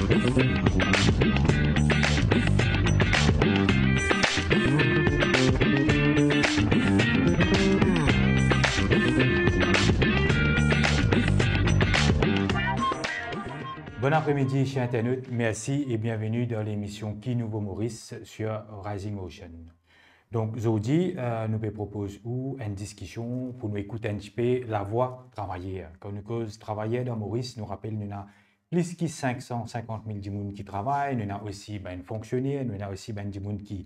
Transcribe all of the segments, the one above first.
Bon après-midi, chers internautes. Merci et bienvenue dans l'émission Qui Nouveau Maurice sur Rising Ocean. Donc, aujourd'hui, nous vous proposons une discussion pour nous écouter un petit peu la voix travailler. Quand nous cause travailler dans Maurice, nous rappelle nous avons plus de 550 000 personnes qui travaillent, nous avons aussi des fonctionnaires, nous avons aussi des gens qui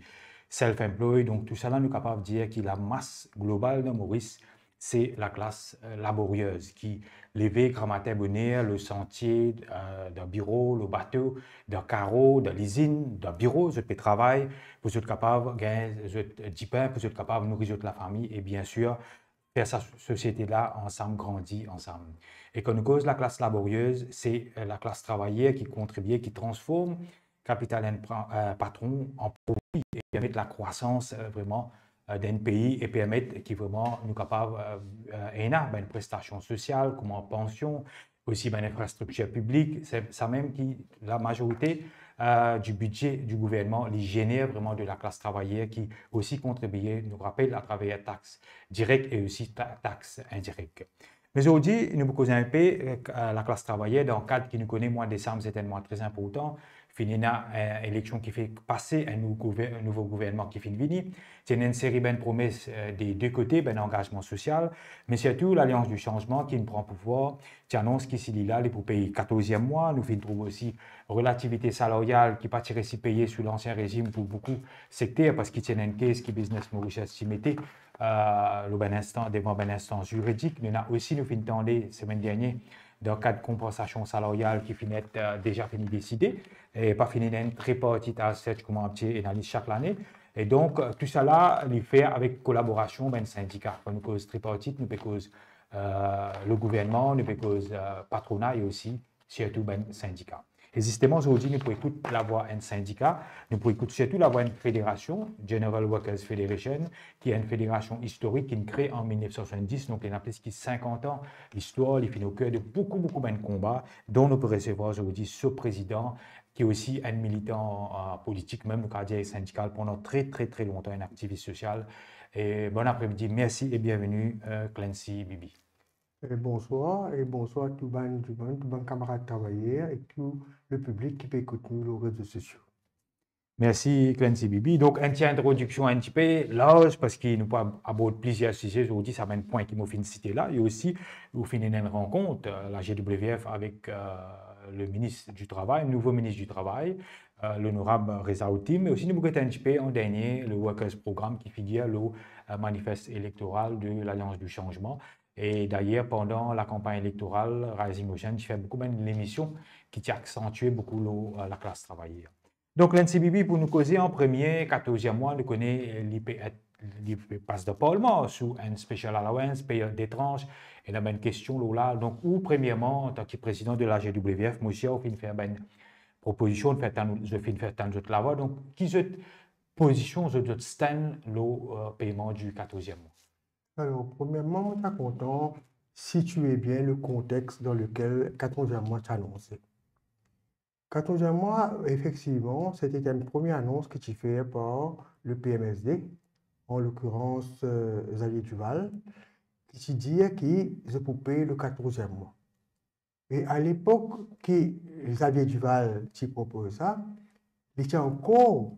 self-employed. Donc, tout ça, nous sommes capables de dire que la masse globale dans Maurice, c'est la classe laborieuse qui levait grammaire bonheur, le sentier d'un bureau, le bateau, d'un carreau, de l'usine, d'un bureau, je peux travailler pour être capable de gagner du pain, pour être capable de nourrir la famille et bien sûr faire cette société-là ensemble, grandir ensemble. Et quand nous cause la classe laborieuse, c'est la classe travailleur qui contribue, qui transforme capital et patron en profit et permet la croissance vraiment d'un pays et permettre qui vraiment nous capables une prestation sociale comme en pension, aussi une infrastructure publique. C'est ça même qui la majorité du budget du gouvernement les génère vraiment de la classe travailleur qui aussi contribue, nous rappelle à travers taxes directes et aussi taxes indirectes. Mais aujourd'hui, nous causons un peu la classe travailleur dans le cadre qui nous connaît, mois de décembre, c'est tellement très important. Finir une élection qui fait passer un nouveau gouvernement qui finit venir. C'est une série de promesses des deux côtés, un engagement social, mais surtout l'Alliance du changement qui nous prend pouvoir, qui annonce qu'ici là, les pour payer 14e mois, nous trouvons aussi relativité salariale qui pas tirée si payée sous l'ancien régime pour beaucoup de secteurs parce qu'ils tiennent une caisse qui business Maurice s'y mettait devant un instant juridique. Nous avons aussi nous finissons la semaine dernière dans le cadre de compensation salariale qui finit déjà fini décidé et pas fini d'une très petite asset comme un petit analyse chaque année. Et donc, tout ça là, nous fait avec collaboration ben syndicat. Quand nous cause tripartite, nous cause le gouvernement, nous cause patronat et aussi surtout ben syndicat. Et justement, aujourd'hui, nous pouvons écouter la voix d'un syndicat, nous pouvons écouter surtout la voix d'une fédération, General Workers Federation, qui est une fédération historique qui est créée en 1970, donc il y a plus de 50 ans. L'histoire, il fait au cœur de beaucoup de combats, dont nous pouvons recevoir aujourd'hui ce président, qui est aussi un militant politique, même le cadre syndical, pendant très longtemps, un activiste social. Et bon après-midi, merci et bienvenue, Clancy Bibi. Bonsoir à tous les camarades travailleurs et tout le public qui peut écouter nos réseaux sociaux. Merci Clancy Bibi. Donc, une petite introduction un petit peu large parce qu'il nous peut aborder plusieurs sujets aujourd'hui. Ça va être un point qui m'a fait citer là. Et aussi, vous finissez une rencontre, la GWF avec le ministre du Travail, le nouveau ministre du Travail, l'honorable Reza Outi, mais aussi nous avons un petit peu en dernier le Workers Programme qui figure le manifeste électoral de l'Alliance du Changement. Et d'ailleurs, pendant la campagne électorale, Rising Ocean fait beaucoup d'émissions qui accentuent beaucoup la classe travailleuse. Donc, l'NCBB, pour nous causer en premier, 14e mois, nous connaissons l'IP passe de Parlement sous un special allowance, payeur des tranches. Et la même question là. Donc, où, premièrement, en tant que président de la GWF, moi aussi, on fait une proposition, je fais une autre là-bas. Donc, qui est cette position, je stand le paiement du 14e mois? Alors, premièrement, je suis content de situer bien le contexte dans lequel le 14e mois s'est annoncé. 14e mois, effectivement, c'était une première annonce qui était faite par le PMSD, en l'occurrence Xavier Duval, qui dit qu'il se pouvait le 14e mois. Et à l'époque que Xavier Duval propose ça, il était encore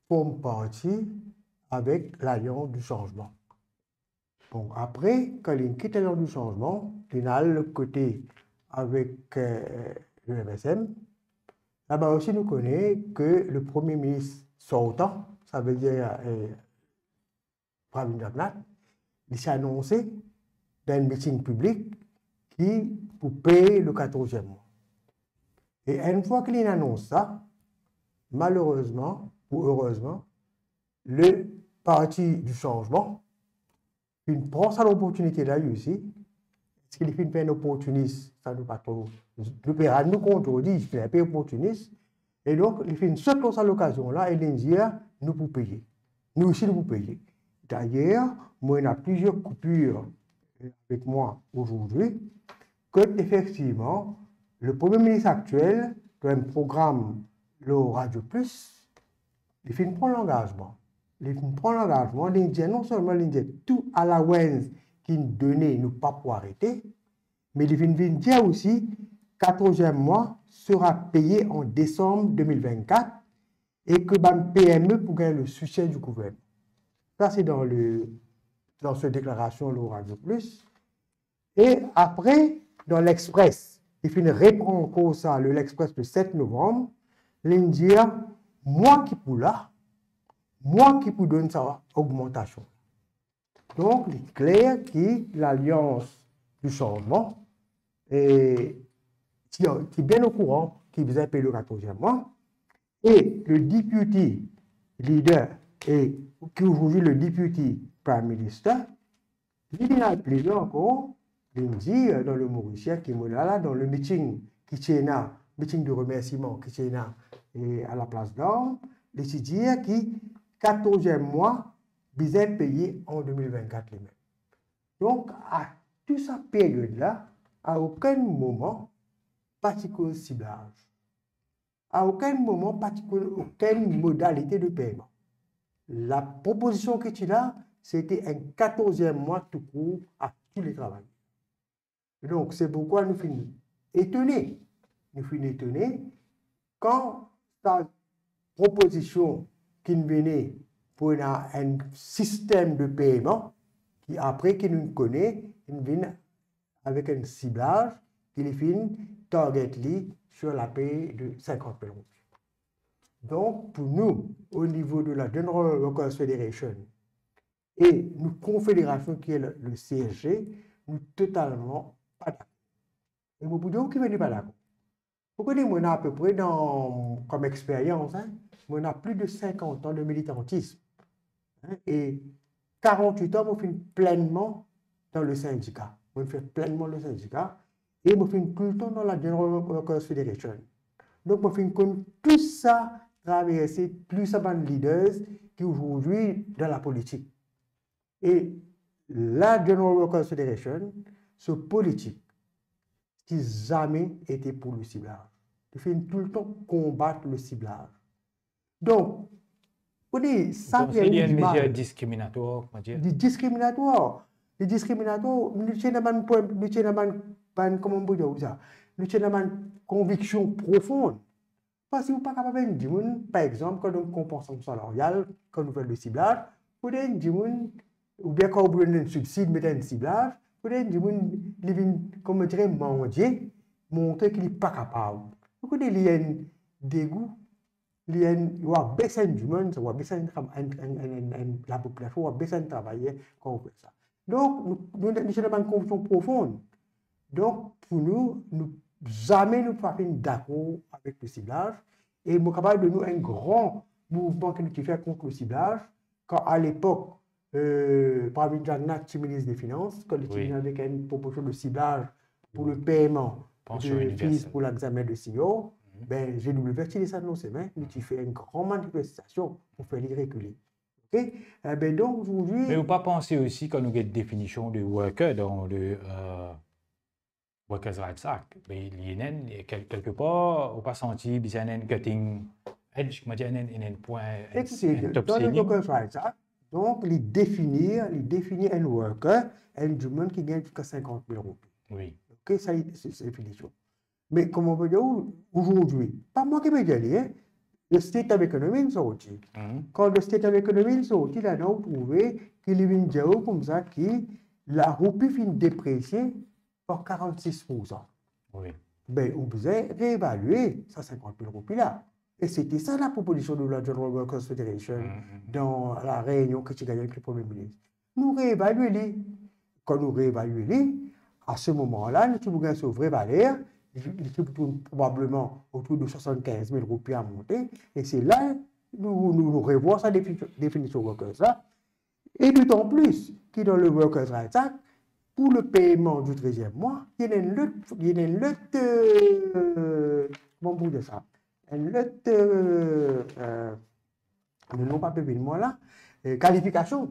forme partie avec l'Alliance du changement. Bon, après, quand il quitte l'Alliance du changement, il a le côté avec le MSM. Là-bas aussi, nous connaissons que le Premier ministre sortant, ça veut dire Pravin Jagnat, il s'est annoncé dans un meeting public qui pour payer le 14e mois. Et une fois qu'il annonce ça, malheureusement ou heureusement, le parti du changement, il prend ça l'opportunité-là aussi. Est-ce qu'il fait un opportuniste? Ça ne pas trop. Le père nous compte aujourd'hui, il fait un peu opportuniste. Et donc, il fait une seule chose à l'occasion-là, et il dit, nous pour payer. Nous aussi, nous pour payer. D'ailleurs, moi, il y a plusieurs coupures avec moi aujourd'hui, que effectivement, le Premier ministre actuel dans un programme, le Radio Plus, il fait prendre l'engagement. Il prend l'engagement d'Indien, non seulement l'Indien, tout à la Wenz qui nous donnait, nous pas pour arrêter, mais il vient dire aussi, 14e mois sera payé en décembre 2024 et que le PME pour gagner le soutien du gouvernement. Ça, c'est dans cette déclaration, le Radio Plus. Et après, dans l'Express, il finit reprendre encore ça, l'Express le 7 novembre, l'Indien, moi qui pour là, moi qui pour donner ça augmentation. Donc, il est clair que l'Alliance du changement est bien au courant qu'il faisait payer le 14e mois. Et le député leader, et qui aujourd'hui le député prime minister, il a appelé encore, il dit dans le Mauricien, qui est là, dans le meeting qui tient là, meeting de remerciement qui tient là, et à la place d'Or, il dit que 14e mois, ils ont payé en 2024 les mêmes. Donc, à toute cette période-là, à aucun moment, particulier ciblage. À aucun moment, particulier, aucune modalité de paiement. La proposition que tu as, c'était un 14e mois tout court à tous les travailleurs. Donc, c'est pourquoi nous finissons étonnés. Nous finissons étonnés quand ta proposition qui nous venait pour un système de paiement qui, après, qui nous connaît, il vient avec un ciblage qui est fin target sur la paie de 50 000 roupies. Donc, pour nous, au niveau de la General Workers Federation et nous, confédération qui est le CSG, nous totalement pas d'accord. Et vous pouvez dire qui n'est pas d'accord. Pourquoi on a à peu près, comme expérience, on a plus de 50 ans de militantisme. Et 48 ans, on fait pleinement dans le syndicat. On fait pleinement le syndicat. Et on fait tout le temps dans la General Workers Federation. Donc, on fait tout ça traverser, plus ça de leaders qui aujourd'hui dans la politique. Et la General Workers Federation, ce politique, qui jamais été pour le ciblage. Il fait tout le temps combattre le ciblage. Donc, vous dites, ça il y a une mesure discriminatoire, on va dire. Discriminatoire. Nous avons une conviction profonde. Parce que vous n'êtes pas capable de dire, par exemple, quand on compensation salariale, quand on fait le ciblage, vous pouvez dire, ou bien quand vous prenez un subside, mettez un ciblage, vous pouvez dire, comme on dirait, mendier, montrer qu'il n'est pas capable. Vous pouvez dire, il y a un dégoût, il y a besoin du monde, il y a besoin de la population, il y a besoin de travailler quand on fait ça. Donc, nous avons une conviction profonde. Donc, pour nous, jamais nous ne sommes d'accord avec le ciblage. Et nous sommes capables de nous un grand mouvement que nous fait contre le ciblage. Quand à l'époque, Pravin Jagnnath, ministre des Finances, quand il était avec une proposition de ciblage pour le paiement de fees pour l'examen de CEO, ben, GW tiré ça dans ses mains, nous avons fait une grande manifestation pour faire les reculer. Okay? Ben, donc, aujourd'hui. Mais vous ne pas penser aussi quand nous avons une définition de worker dans le. Workers' Rights Act, mais il y a quelque part, on n'a pas senti qu'il y a un cutting edge, il y a un point top dans le Workers' Rights Act, donc, il définit un worker, un humain qui gagne jusqu'à 50 000 roupies. Oui. Ok, ça, c'est la définition. Mais comme on peut dire aujourd'hui, pas moi qui peux dire, le State of Economy est sorti. Quand le State of Economy est sorti, là, on a trouvé qu'il y a une dire comme ça, que la roupie finit dépréciée par 46%. Oui. Ben, on pouvait réévaluer ces 50 000 roupies là. Et c'était ça la proposition de la General Workers Federation dans la réunion que tu gagnais avec le Premier ministre. Nous réévaluons les. Quand nous réévaluons les, à ce moment-là, nous avons gagné ce vrai valeur, probablement autour de 75 000 roupies à monter. Et c'est là nous revoyons sa définition workers là. Et d'autant plus que dans le Workers' Rights Act, pour le paiement du 13e mois, il y a une lutte, comment on dit ça? Une lutte, non pas payé le mois là, qualification,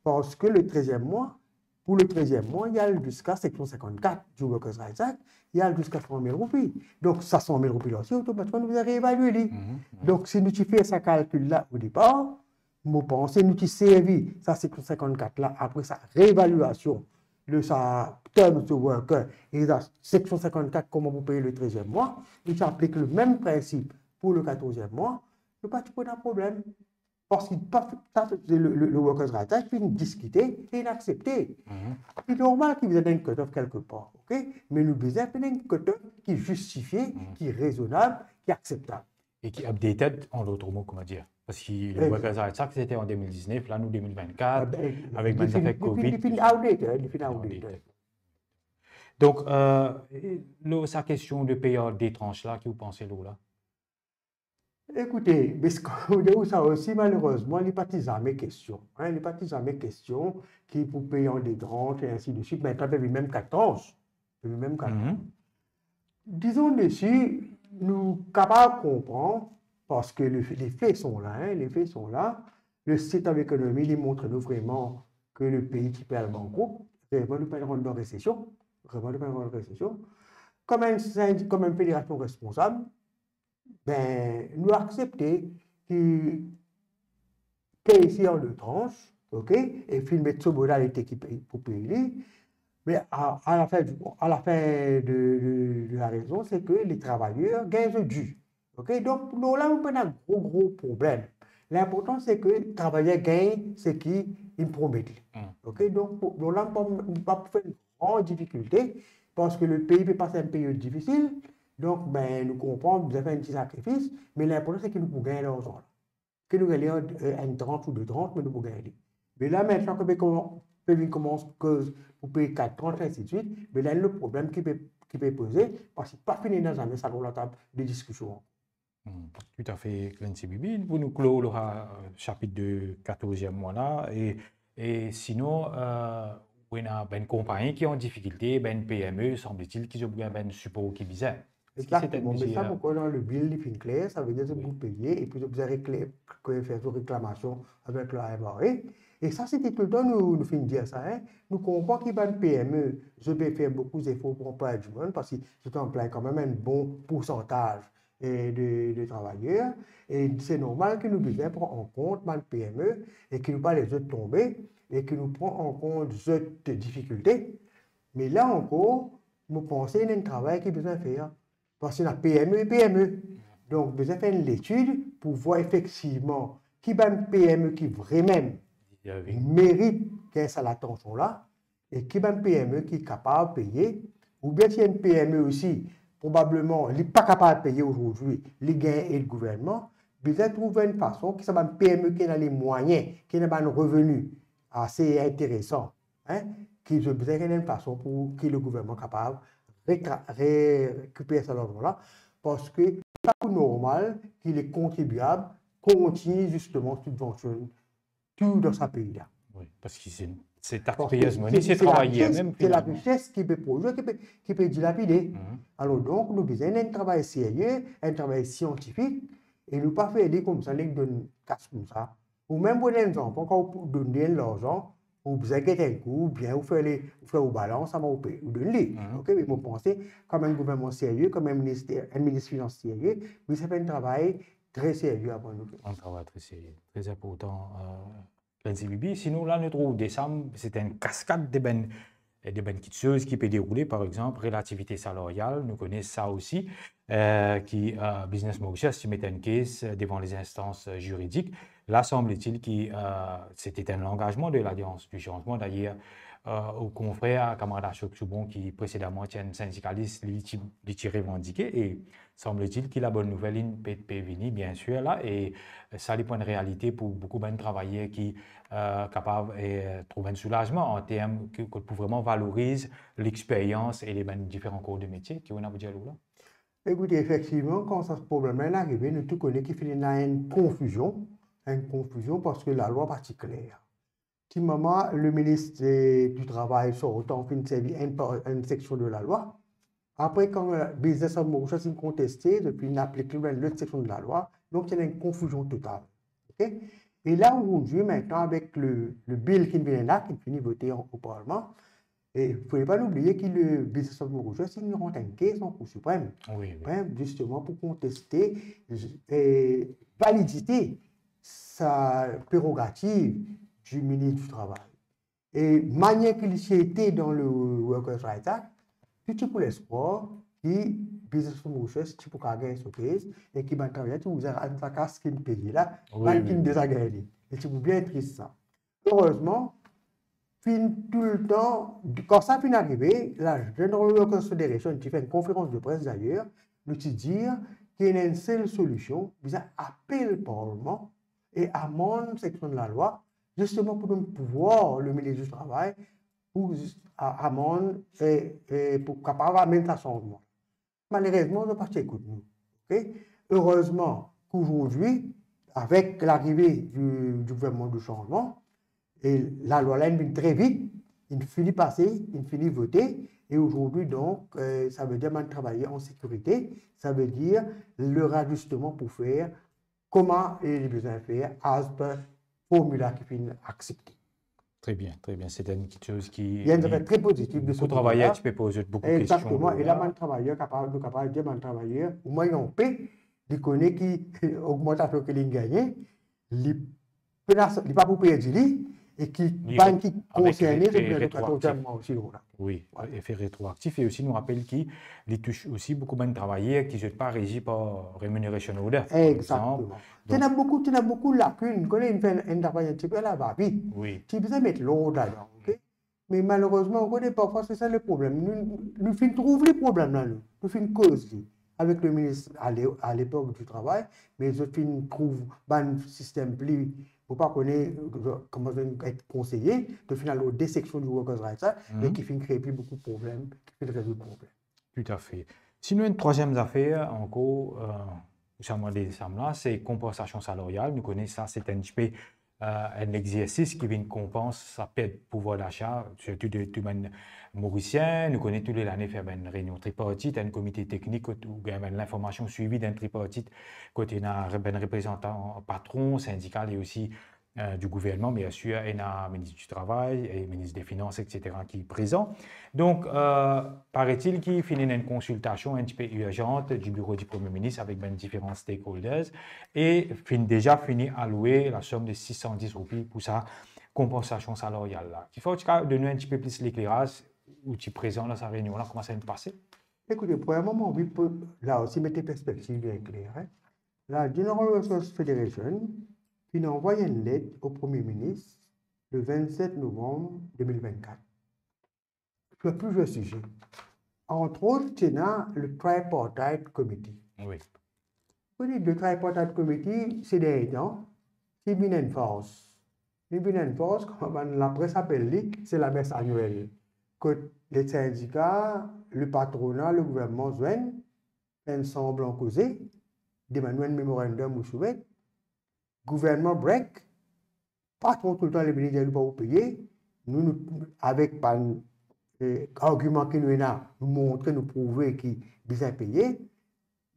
parce que le 13e mois, Pour le 13e mois, il y a jusqu'à section 54 du Workers' Rights Act, il y a jusqu'à 100 000 roupies. Donc, ça 100 000 roupies aussi, automatiquement, nous avons réévalué. Donc, si nous faisons ce calcul-là au départ, nous pensons, nous avons servi ça section 54-là, après sa réévaluation de sa terme de worker, et la section 54, comment vous payez le 13e mois, nous appliquons le même principe pour le 14e mois, nous n'avons pas de problème. Parce que le Workers' Rights Act, puis nous discuter et accepter. C'est normal qu'il y ait un cut-off quelque part, ok? Mais nous devons faire un cut-off qui est justifié, qui est raisonnable, qui est acceptable. Et qui est updated, en d'autres mots, comment dire? Parce que le Workers' Rights Act, c'était en 2019, là, nous, 2024, avec les effets Covid. Donc, sa question de payer des tranches là, qui vous pensez là? Écoutez, mais ça aussi, malheureusement, les partisans mes questions. Les partisans mes questions qui pour payer en des tranches et ainsi de suite, mais quand même 4 tranches. Même 4 tranches. Disons dessus, nous sommes capables de comprendre, parce que les faits sont là, les faits sont là. Le site of Economy, il montre nous vraiment que le pays qui perd le banco, vraiment nous perdons dans la récession, comme une fédération responsable. Ben, nous accepter qu'il ici en deux tranches, ok, et puis mettre ce modalité qui paye pour payer. Mais à la fin de la raison, c'est que les travailleurs gagnent du. Ok, donc là, on a un gros problème. L'important, c'est que les travailleurs gagnent ce qu'ils promettent. Ok, donc là, on ne peut pas faire une grande difficulté parce que le pays peut passer une période difficile. Donc, ben, nous comprenons, vous avez fait un petit sacrifice, mais l'important, c'est que nous pouvons gagner l'argent. Que nous gagnons une 30 ou 2,30, mais nous pouvons gagner. Mais là, maintenant, que nous commençons pour payer 4,30, ainsi de suite, mais là, le problème qui peut poser, parce qu'il n'est pas fini dans un salon de la table de discussion. Tout à fait, Clancy Bibi. Pour nous clore le chapitre de 14e mois là, et sinon, on a une compagnie qui est en difficulté, une PME, semble-t-il, qui a un support qui bizarre. Exactement, mais ça, pourquoi dans le bill, il est clair, ça veut dire que vous payez et puis vous avez fait vos réclamations avec le MRA. Et ça, c'était tout le temps, nous finissons de dire ça. Nous comprenons qu'il y a une PME, je peux faire beaucoup d'efforts pour employer du monde parce que je emploie quand même un bon pourcentage de travailleurs. Et c'est normal que nous devions prendre en compte une PME et que nous pas les autres tomber et que nous prenons en compte les autres difficultés. Mais là encore, nous pensons qu'il y a un travail qui est besoin de faire. Parce qu'il y a PME et PME. Donc, vous avez fait une étude pour voir effectivement qui est une PME qui vraiment mérite qu'il cette attention-là et qui est une PME qui est capable de payer. Ou bien s'il y a une PME aussi, probablement, elle n'est pas capable de payer aujourd'hui les gains et le gouvernement, vous avez trouvé une façon qui est une PME qui a les moyens, qui a un revenu assez intéressant, qui vous avez une façon pour que le gouvernement est capable récupérer cet argent-là, parce que c'est pas normal que les contribuables continuent justement subventionner tout dans sa pays-là. Oui, parce que c'est taxpayers money, c'est travailler même. C'est la richesse qui peut produire, qui peut dilapider. Alors donc, nous besoin d'un travail sérieux, un travail scientifique, et nous pas faire des comme ça, les donner casse comme ça. Ou même pour les enfants, quand vous donnez l'argent, vous avez un coup, bien vous faites au balance, ça va vous payer. Vous donnez. Ok, mais vous pensez, comme un gouvernement sérieux, comme un ministre des Finances sérieux, vous avez un travail très sérieux avant nous. Un travail très sérieux, très important. Sinon, là, nous trouvons décembre, c'est une cascade de bonnes choses qui peut dérouler, par exemple, relativité salariale, nous connaissons ça aussi, qui Business Mauritius, qui met un case devant les instances juridiques. Là, semble-t-il que c'était un engagement de l'Alliance du changement, d'ailleurs, au confrère camarade Ashok Soubon, qui précédemment était un syndicaliste, il revendiqué, et semble-t-il que la bonne nouvelle est venue, bien sûr, là, et ça dépend de réalité pour beaucoup de travailleurs qui sont capables de trouver un soulagement en termes pour vraiment valoriser l'expérience et les différents cours de métier qui ont à vous dire là. Écoutez, effectivement, quand ce problème est arrivé, nous tous connaissons qu'il y a une confusion parce que la loi n'est pas claire. Si maman, le ministre du Travail sort autant qu'il servir une section de la loi, après, quand le business of Mauritius est contesté, depuis il applique l'autre section de la loi, donc il y a une confusion totale. Okay? Et là, aujourd'hui, maintenant, avec le bill qui vient là, qui finit voter au Parlement, et il ne faut pas l'oublier que le Business of Mauritius, il rentre en caisse en Cour suprême, justement pour contester et validité sa prérogative du ministre du Travail. Et manière qu'il s'y était dans le Workers' Rights Act, tout pour l'espoir qui Business of Mauritius, tu peux gagner ce case, et qui va travailler, tu vous as un casse qui paye là, qui ne désagréable. Et tu peux bien triste ça. Heureusement, tout le temps, quand ça finit d'arriver, la General Workers Federation, qui fait une conférence de presse d'ailleurs, nous te dire qu'il y a une seule solution, vous appelez le Parlement et amende section de la loi, justement pour donner pouvoir le ministre du Travail pour amende et pour capable amener un changement. Malheureusement, on ne pas écouter nous. Okay? Heureusement qu'aujourd'hui, avec l'arrivée du gouvernement du changement, et la loi là, elle vient très vite, il finit passer, il finit voter, et aujourd'hui, donc, ça veut dire travailler en sécurité, ça veut dire le rajustement pour faire comment il est besoin de faire, as per formula qui finit accepté. Très bien, très bien. C'est une chose qui. Il y a un effet très positif de ce côté. Beaucoup travailler, tu peux poser beaucoup de questions. Exactement. Et là, un travailleur capable de dire un travailleur, au moins, on paie, il connaît qui augmentation qu'il a gagné, il n'est pas pour payer du lit, et qui concerne le 14e mois aussi. Oui, effet rétroactif. Et aussi, nous rappelle qu'il touche aussi beaucoup de travailleurs qui ne sont pas régis par rémunération ou d'heure. Exactement. Tu as beaucoup de lacunes. Tu connais un travail un petit peu là-bas, oui. Tu peux mettre l'ordre là-dedans. Okay? Mais malheureusement, on connaît parfois, c'est ça le problème. Nous trouvons les problèmes là, nous finissons cause avec le ministre à l'époque du travail, mais nous trouvons un système plus. Il ne faut pas connaître comment être conseiller, de finalement des sections du Workers' Rights Act, et qui finit créer beaucoup de problèmes, qui fait résoudre le problème. Tout à fait. Sinon, une troisième affaire, encore, c'est compensation salariale. Nous connaissons ça, c'est un petit peu un exercice qui vient compenser sa perte de pouvoir d'achat, surtout de mauricien. Nous connaissons tous les années faire une réunion tripartite, un comité technique où il y a l'information suivie d'un tripartite côté d'un représentant patron, syndical et aussi du gouvernement, bien sûr, et un ministre du Travail et ministre des Finances, etc., qui est présent. Donc, paraît-il qu'il finit une consultation un petit peu urgente du bureau du Premier ministre avec différents stakeholders et déjà fini à allouer la somme de 610 roupies pour sa compensation salariale. Là. Il faut donner un petit peu plus l'éclairage où tu es présent dans sa réunion, là, comment ça va se passer? Écoutez, pour un moment, oui, là aussi, mettre des perspectives bien claires. Hein. La General Workers Federation qui a envoyé une lettre au Premier ministre le 27 novembre 2024 sur plusieurs sujets. Entre autres, il y a le Tripartite Committee. Oui. Le Tripartite Committee, c'est des gens qui viennent en force. Ils viennent en force, comme la presse appelle, c'est la messe annuelle. Que les syndicats, le patronat, le gouvernement joignent, ensemble en causé, demandent un mémorandum ou soumettent, gouvernement break, patron tout le temps les ministres ne pas vous payer, nous avec un argument qui nous est là, nous montrer, nous prouver qu'ils besoin payer,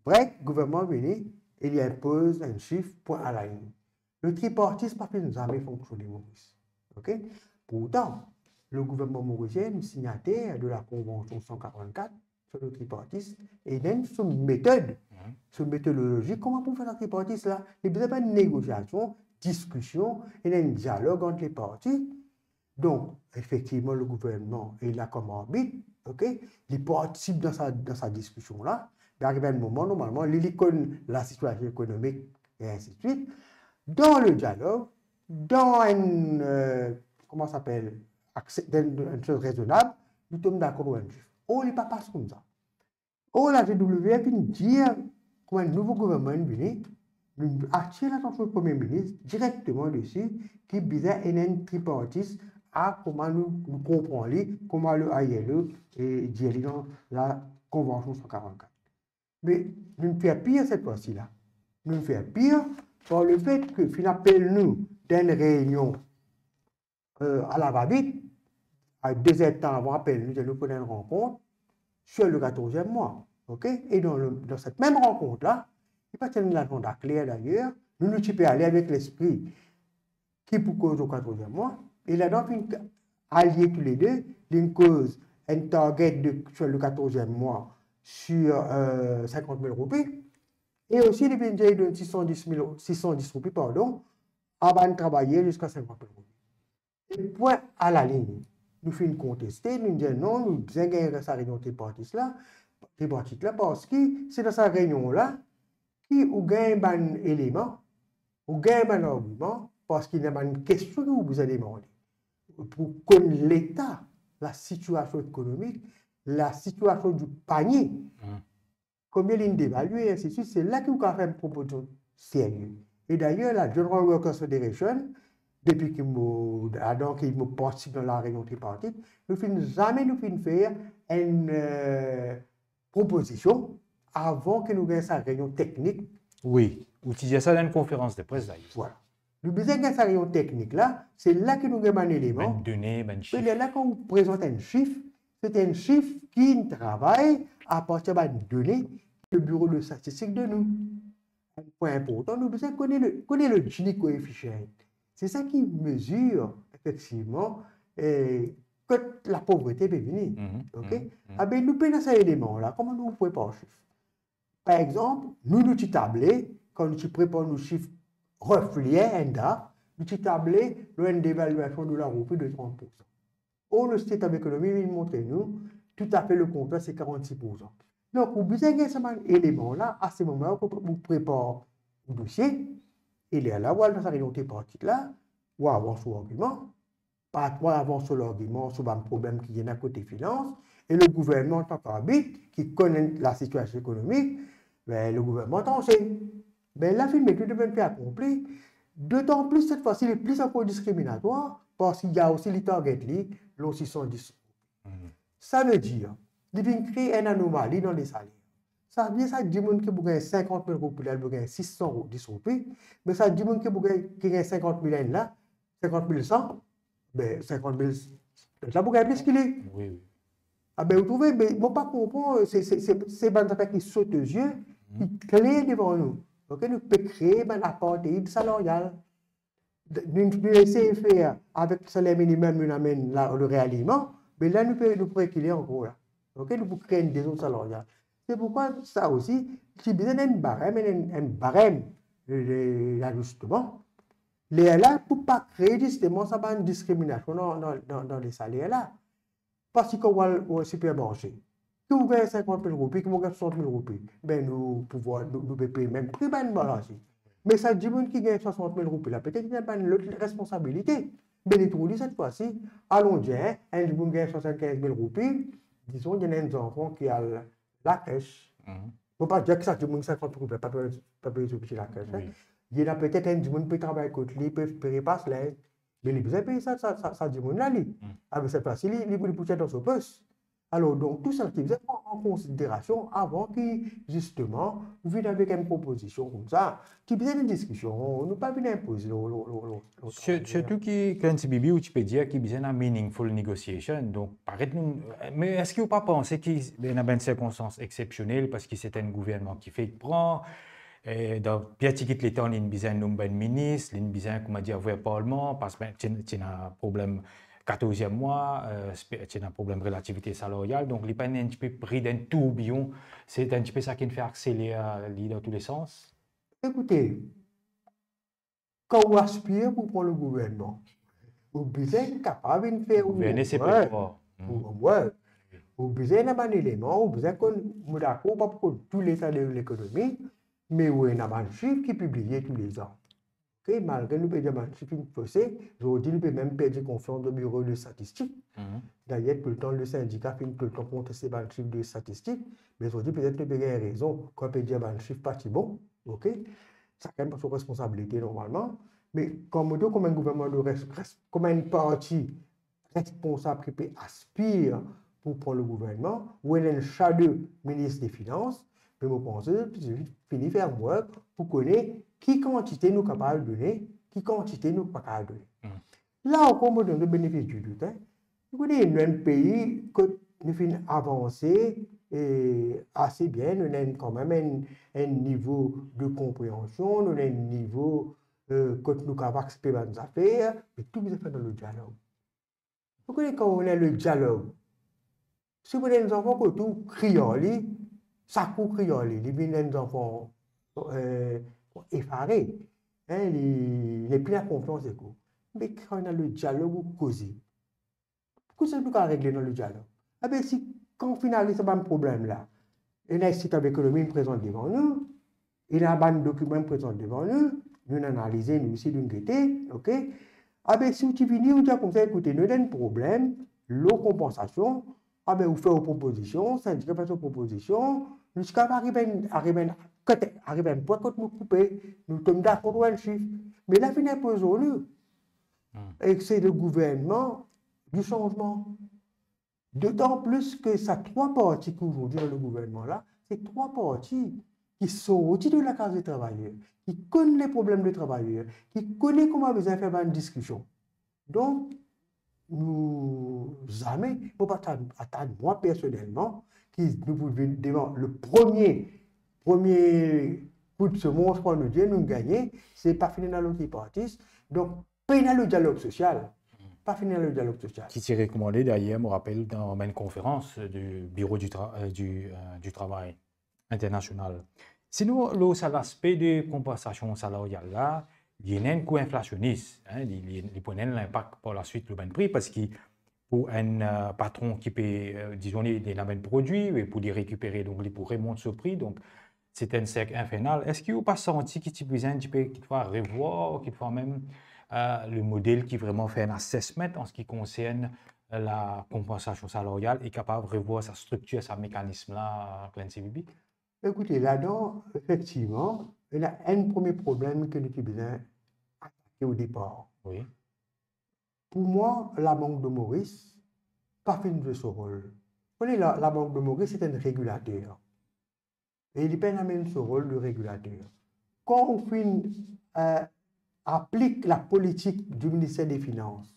break, gouvernement venu, il y impose un chiffre point à la ligne. Le tripartisme n'a pas jamais fonctionné, Maurice. Okay? Pourtant, le gouvernement mauricien est signataire de la Convention 144 sur le tripartisme et il y a une méthode, une méthodologie. Comment pour faire un tripartisme là? Il n'y a pas de négociation, discussion, il y a un dialogue entre les partis. Donc, effectivement, le gouvernement est là comme arbitre, okay? Il participe dans sa discussion là. Il arrive un moment, normalement, il connaît la situation économique et ainsi de suite. Dans le dialogue, dans un, comment ça s'appelle, une chose raisonnable, nous sommes d'accord avec un chiffre. Oh, il n'est pas passé comme ça. Oh, la GWF vient dire comment un nouveau gouvernement est venu, nous attire l'attention du Premier ministre directement dessus, qui visait un tripartite à comment nous comprenons, comment le AILE et dit dans la Convention 144. Mais nous ne faisons pire cette fois-ci-là. Nous faisons pire par le fait que finalement, nous, dans une réunion à la va-vite, à 2 heures de temps avant, nous prenons une rencontre sur le 14e mois. Okay? Et dans cette même rencontre-là, il n'y a pas de l'agenda clair d'ailleurs, nous pouvons aller avec l'esprit qui pour cause au 14e mois. Et là, donc, alliés tous les deux, d'une cause, un target sur le 14e mois sur 50 000 roupies. Et aussi, les PNJ de 610 roupies, pardon, avant de travailler jusqu'à 50 000 roupies. Et point à la ligne, nous faisons contester, nous disons non, nous avons gagné sa réunion tripartite là, parce que c'est dans sa réunion là qui ou gagne un élément, ou gagne un argument, parce qu'il y a une question que vous allez demander. Pour connaître l'État, la situation économique, la situation du panier, combien il d'évaluer, et ainsi de suite, c'est là que vous avez fait une proposition sérieuse. Et d'ailleurs, la General Workers Federation, depuis qu'il m'a participé dans la réunion tripartite, nous ne jamais nous faire une proposition avant que nous ayons sa réunion technique. Oui, vous disiez ça dans une conférence de presse d'ailleurs. Voilà. Nous besoin de sa réunion technique là, c'est là que nous avons un élément. Une donnée, un chiffre. Et là, quand vous présentez un chiffre, c'est un chiffre qui travaille à partir d'une donnée le bureau de statistique de nous. Un point important, nous devons connaître le Gini coefficient. C'est ça qui mesure effectivement que la pauvreté peut venir. Ah ben, nous prenons ces éléments-là. Comment nous préparons les chiffres? Par exemple, nous tablés, quand nous préparons nos chiffres refliés, nous tablés une dévaluation de la roupie de 30%. Or, le State of Economy, il montre nous tout à fait le contraire, c'est 46%. Donc, vous besoin de ces éléments-là, à ce moment-là, vous préparez le dossier, et là, voilà, dans sa réunion tripartite là, ou avant son argument, pas avant son argument sur un problème qui est à côté finance, et le gouvernement, en tant qu'arbitre, qui connaît la situation économique, ben, le gouvernement t'en sait. Ben, la film est tout de même fait accompli, d'autant plus cette fois-ci, il est plus encore discriminatoire, parce qu'il y a aussi les targets, l'on 610. Ça veut dire, il vient créer une anomalie dans les salaires. Ça veut dire ça dit que vous gagnez 50 000 roupies, vous gagnez 610 roupies, mais ça dit que vous gagnez 50 000 là, 50 100, ben 50 000, là vous gagnez plus qu'il est. Oui. Ah ben vous trouvez, mais bon pas comprendre, c'est une affaire qui saute aux yeux, qui clé devant nous. Donc nous pouvons créer un apartheid salarial. Nous laisser faire avec le salaire minimum, nous amène le réalignement, mais là nous pouvons équilibrer encore là. Ok, nous pouvons créer une désordre salariale. C'est pourquoi ça aussi, si besoin d'un barème d'ajustement, là, pour ne pas créer justement ça une discrimination dans les salaires là. Parce qu'on va au supermarché, que vous gagnez 50 000 roupies, que vous gagnez 60 000 roupies, ben nous pouvons payer même prix ben balance. Mais ça dit qui gagne 60 000 roupies là, peut-être qu'il n'y a pas une responsabilité. Mais les trous cette fois-ci, allons dire, un qui gagne 75 000 roupies, disons, il y a des enfants qui ont la crèche. Il ne faut pas dire que ça, du monde 50 roupies, pas payer ce petit la crèche. Il y a peut-être un du monde qui peut travailler côté, il peut payer pas l'aide. Mais il peut payer ça du monde là. Avec cette fois-ci, il peut pousser dans ce poste. Alors, donc, tout ça qui vient en considération avant que, justement, vous venez avec une proposition comme ça, qui vient une discussion, nous pas venir imposer. Surtout qui, quand Bibi, ou tu peux dire qu'il y a une meaningful negotiation. Donc, mais est-ce que vous pas pensé qu'il y a une circonstance exceptionnelle parce que c'est un gouvernement qui fait prend, dans bien petit l'État, il y a une besoin de ministre, il y a une besoin, comment dire, voir le Parlement, parce que tu as un problème. 14e mois, c'est un problème de relativité salariale, donc il n'est pas un petit peu pris d'un tourbillon, c'est un petit peu ça qui nous fait accélérer dans tous les sens. Écoutez, quand on aspire pour prendre le gouvernement, vous besoin capable de faire gouverner, c'est pas vous besoin d'un élément, vous besoin qu'on est d'accord pas pour tout l'état de l'économie, mais vous avez un chiffre qui est publié tous les ans. Okay, malgré nous perdons un chiffre faussé, aujourd'hui nous pouvons même perdre confiance dans le bureau de statistiques. D'ailleurs, tout le temps, le syndicat fait tout le temps contester le chiffre de statistiques, mais aujourd'hui peut-être nous avons raison quand on peut dire un chiffre pas si bon. Ok, ça quand même pas son responsabilité normalement, mais comme un gouvernement comme un parti responsable qui peut aspire pour prendre le gouvernement, ou un chat de ministre des Finances, mais je pense que finir faire work pour connaître qui quantité nous capable de donner, qui quantité nous pas capable de donner. Là, on peut donner le bénéfice du doute. Vous connaissez un pays que nous finissons avancer assez bien, nous avons quand même un niveau de compréhension, nous avons un niveau quand nous avons accepté nos affaires, mais tout est fait dans le dialogue. Vous connaissez quand on est le dialogue, si vous avez des enfants qui tout criolent, ça court criolent, les des enfants effarés, hein, les pleins de confiance et tout. Mais quand on a le dialogue, vous causez. Pourquoi c'est tout qu'à régler dans le dialogue? Ah ben si, quand on finalise ce problème-là, il y a un site d'économie présent devant nous, il y a un document présent devant nous, nous analysons, nous aussi, nous guetter, ok? Ah ben si vous venez, vous dites comme ça, écoutez, nous avons un problème, l'eau compensation, ah ben vous faites vos propositions, syndicat fait vos propositions, jusqu'à arriver à un point quand nous coupons, nous sommes d'accord sur un chiffre. Mais là, finalement, posons nous. Et c'est le gouvernement du changement. D'autant plus que ça trois parties qu'aujourd'hui dans le gouvernement-là, c'est trois parties qui sont au-dessus de la case des travailleurs, qui connaissent les problèmes des travailleurs, qui connaissent comment vous avez fait une discussion. Donc, nous jamais, pour pas attendre moi personnellement, qui nous pouvons devant le premier coup de semonce qu'on nous dit, nous gagner, c'est pas finir dans l'autre partie. Donc, pas le dialogue social. Pas finir le dialogue social. Qui s'est recommandé d'ailleurs, je me rappelle, dans une conférence du Bureau du travail international. Sinon, l'aspect de compensation salariale, là, il y a un coût inflationniste. Hein, il prenait l'impact par la suite le prix parce que pour un patron qui peut, disons, des mêmes produits, et pour les récupérer, donc il pourrait monter ce prix. Donc, c'est un cercle infernal. Est-ce qu'il n'y a pas senti qu'il doit revoir, qu'il faut même le modèle qui vraiment fait un assessment en ce qui concerne la compensation salariale est capable de revoir sa structure, sa mécanisme-là, plein de CBB? Écoutez, là-dedans, effectivement, il y a un premier problème que nous avons besoin d'attaquer au départ. Oui. Pour moi, la Banque de Maurice n'a pas fait de ce rôle. Vous voyez, la Banque de Maurice, c'est un régulateur. Et il n'a pas même ce rôle de régulateur. Quand on applique la politique du ministère des Finances,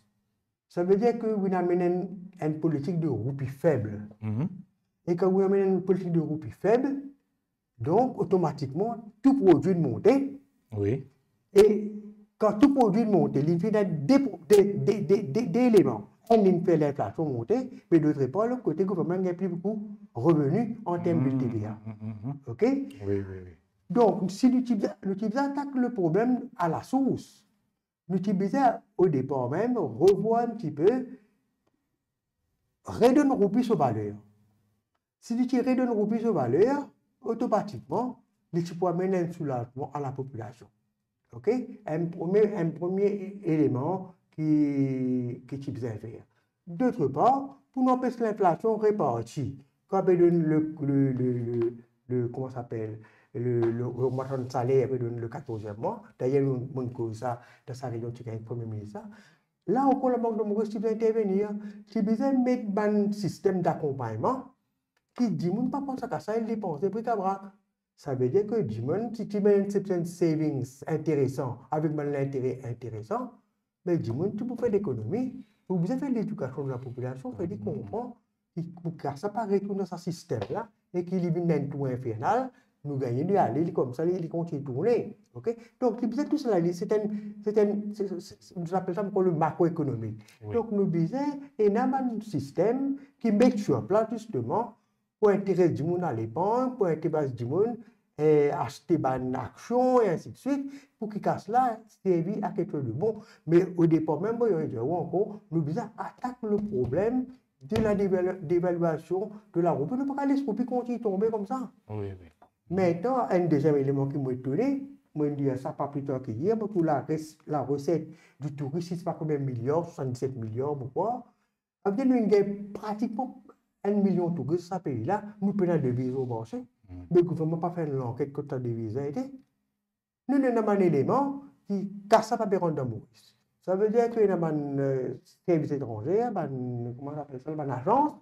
ça veut dire que vous avez une politique de roupie faible. Et quand vous avez une politique de roupie faible, donc automatiquement, tout produit de montée. Oui. Et quand tout produit de montée, il y a des éléments. Il fait l'inflation monter, mais d'autre part, le côté gouvernement a plus beaucoup de revenus en termes de TVA. OK? Oui. Donc, si l'utilisateur attaque le problème à la source, l'utilisateur, au départ même, revoit un petit peu, redonne roupie sur valeur. Si l'utilisateur redonne roupie sur valeur, automatiquement, tu peux amener un soulagement à la population. OK? Un premier élément qui tu dois faire. D'autre part, pour n'empêcher l'inflation répartie, quand on donne comment ça s'appelle, l'augmentation de salaire le 14e mois, d'ailleurs, on cause ça dans sa région, tu as un premier ministre. Là encore, la Banque de Maurice, tu dois intervenir, tu dois mettre un système d'accompagnement qui dit, on ne peut pas penser à ça, il dépense des bric-à-brac. Ça veut dire que si tu mets un savings intéressant avec un intérêt intéressant, mais tu peux faire l'économie, vous avez fait l'éducation de la population, vous faites comprendre pour que ça pas retourner dans ce système-là et qu'il y ait un tout infernal, nous gagnons de aller comme ça, il continue de tourner. Okay? Donc, tout cela, nous appelons ça le macroéconomique. Oui. Donc, nous disons, il y a un système qui met sur place justement pour intéresser du monde à l'épargne, pour intéresser du monde à acheter des actions et ainsi de suite, pour que cela serve à quelque chose de bon. Mais au départ, même, nous disons, attaque le problème de la dévaluation de la roue. Ne pas laisser la continuer de tomber comme ça. Oui. Maintenant, un deuxième élément qui m'a étonné, moi je dis ça pas plus tard qu'hier, pour la recette du tourisme, c'est pas combien de milliards, 77 milliards, pourquoi? Eh bien, nous avons pratiquement 1 million de touristes dans ce pays-là, nous prenons des devises au marché. Mais le gouvernement n'a pas fait l'enquête quand la devise a été. Nous avons un élément qui casse ça pas rendre dans Maurice. Ça veut dire qu'il y a un service étranger, comment on appelle ça, une agence,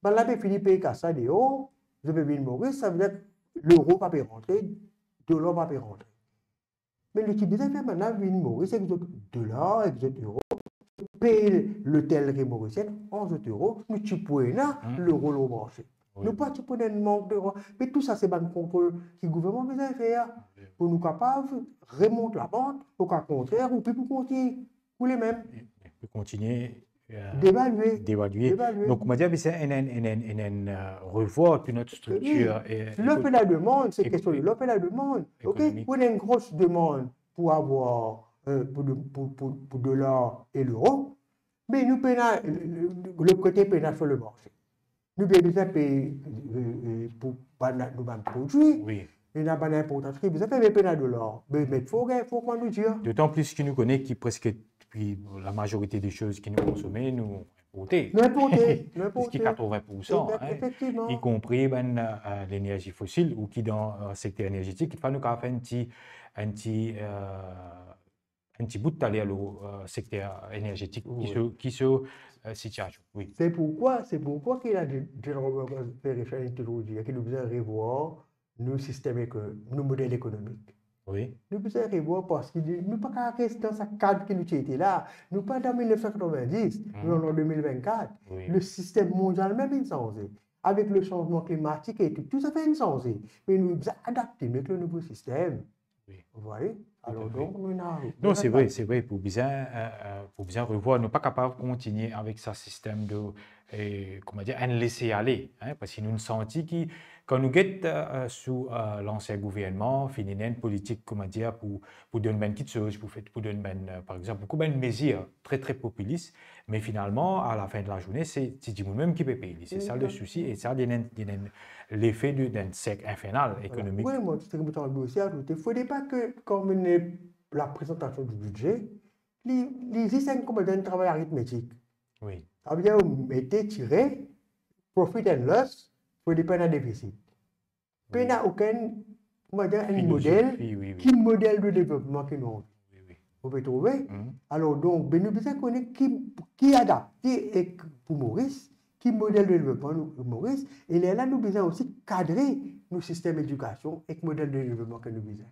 là, il finit par casser ça de haut, je vais venir Maurice, ça veut dire que l'euro ne peut pas rentrer, le dollar ne peut pas rentrer. Mais l'utilisateur fait maintenant venir Maurice avec des dollars, avec des euros, paye l'hôtellerie mauricienne 11 euros, nous tu peux l'euro au marché. Nous pas pour un manque de droit. Mais tout ça, c'est un contrôle que le gouvernement besoin faire pour nous capables de remonter la pente, au cas contraire, ou puis pour continuer, pour les mêmes. Pour continuer D'évaluer. d'évaluer. Donc, on va dire que c'est revoir toute notre structure. L'offre et la demande, c'est question de l'offre et la demande. OK? Vous avez une grosse demande pour avoir pour de l'or et l'euro, mais nous payons le côté pénal sur le marché. Nous besoin payer pour nous produire. Oui. Il n'y a pas d'importance. Vous avez fait pénal de l'or. Mais il faut qu'on nous dise. D'autant plus qu'il nous connaît qui presque depuis la majorité des choses qui nous consomment, nous importer. Nous importer. Parce qu'il y a 80%, effectivement. Y compris l'énergie fossile ou qui dans le secteur énergétique, il faut nous faire un petit bout d'aller au secteur énergétique qui se situation. Oui. C'est pourquoi qu'il a fait référence aujourd'hui, qu'il nous besoin revoir nos systèmes nos modèles économiques. Oui. Nous besoin revoir parce que nous ne pouvons pas rester dans ce cadre qui nous était là. Nous pas dans 1990, nous sommes en 2024. Oui. Le système mondial même est changé. Avec le changement climatique et tout ça fait changé. Mais nous devons adapter avec le nouveau système. Oui. Vous voyez? Alors donc, non, c'est vrai, pour bien revoir, nous ne sommes pas capables de continuer avec ce système de, comment dire, un laisser-aller, parce que nous nous sentons que quand nous sommes sous l'ancien gouvernement, finir une politique, comment dire, pour donner une petite chose, pour donner, par exemple, beaucoup de mesures très, très populistes, mais finalement, à la fin de la journée, c'est nous-mêmes qui payons. C'est ça le souci, et ça, l'effet d'un cercle infernal économique. Oui, moi, c'est comme ça, il ne faudrait pas que, comme la présentation du budget, les systèmes comme un travail arithmétique. Oui. Ça veut dire, vous mettez tiré, profit and loss, pour des peines à déficit. Il n'y a aucun modèle, qui modèle de développement qui nous vous pouvez trouver. Alors, donc, nous devons connaître qui adapte pour Maurice, qui modèle de développement pour Maurice, et là, nous devons aussi cadrer nos systèmes d'éducation et le modèle de développement que nous besoin.